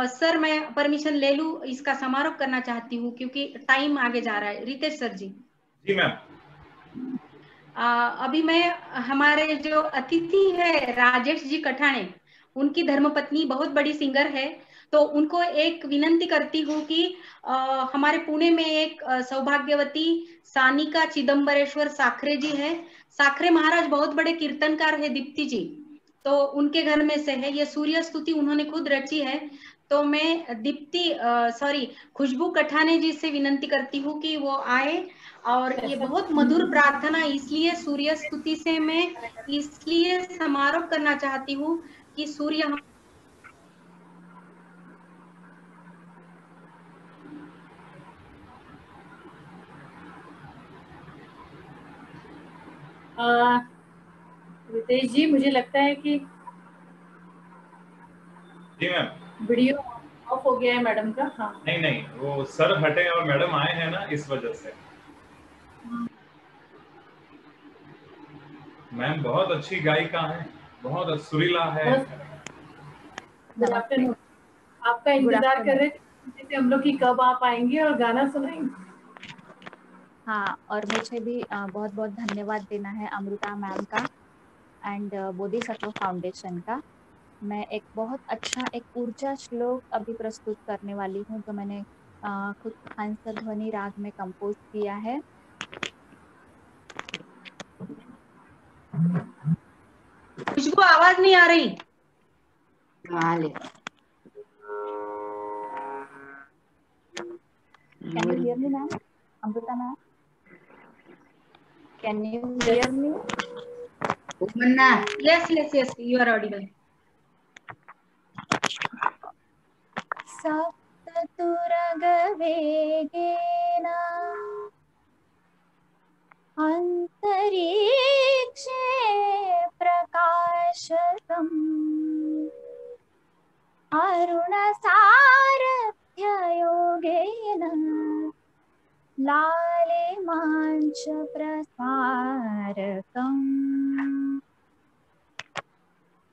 सर मैं परमिशन ले लूं, इसका समारोह करना चाहती हूँ क्योंकि टाइम आगे जा रहा है। रितेश सर जी। जी मैम। अभी मैं हमारे जो अतिथि है राजेश जी कठाने, उनकी धर्मपत्नी बहुत बड़ी सिंगर है, तो उनको एक विनंती करती हूँ कि हमारे पुणे में एक सौभाग्यवती सानिका चिदम्बरेश्वर साखरे जी है। साखरे महाराज बहुत बड़े कीर्तनकार है दीप्ति जी, तो उनके घर में से है। ये सूर्य स्तुति उन्होंने खुद रची है। तो मैं खुशबू कठाने जी से विनंती करती हूँ कि वो आए। और ये बहुत मधुर प्रार्थना इसलिए सूर्य स्तुति से मैं इसलिए समारोह करना चाहती हूँ कि सूर्य रितेश जी मुझे लगता है कि जी मैम वीडियो ऑफ हो गया है मैडम का। हाँ नहीं वो सर हटे और मैडम आए हैं ना, इस वजह से। मैम बहुत अच्छी गायिका है, बहुत सुरीला है। Good afternoon. आपका इंतजार कर रहे थे हम लोग कि कब आप आएंगे और गाना सुनाएंगे। हाँ, और मुझे भी बहुत बहुत धन्यवाद देना है अमृता मैम का एंड बोधिसत्व फाउंडेशन का। मैं एक बहुत अच्छा एक ऊर्जा श्लोक अभी प्रस्तुत करने वाली हूँ जो मैंने खुद हंसध्वनि राग में कंपोज किया है। खुशबू आवाज नहीं आ रही। Can you hear me, ma'am? Amrita ma'am? Can you hear me? Yes, you are audible. सप्ततुरगवेगेन अन्तरिक्षे प्रकाशकम् अरुणसारथ्ययोगेन लालित्यमृतवर्षिणीम् कालिमाञ्च प्रसारकम्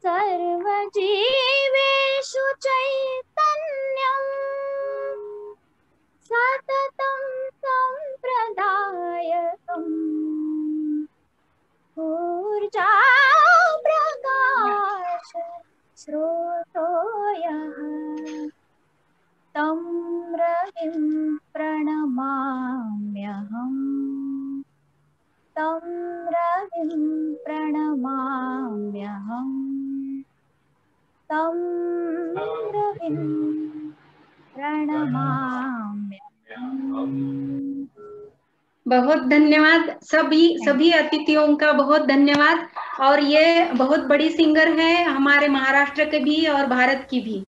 सर्वजीवेषु चैतन्यम् सततं सम्प्रदायकम् ऊर्जा प्रकाश स्रोतो यः तं रविं प्रणमाम्यहम् तं रविं प्रणमाम्यहम् तं रविं प्रणमाम्यहम्। बहुत धन्यवाद सभी अतिथियों का बहुत धन्यवाद। और ये बहुत बड़ी सिंगर है, हमारे महाराष्ट्र के भी और भारत की भी।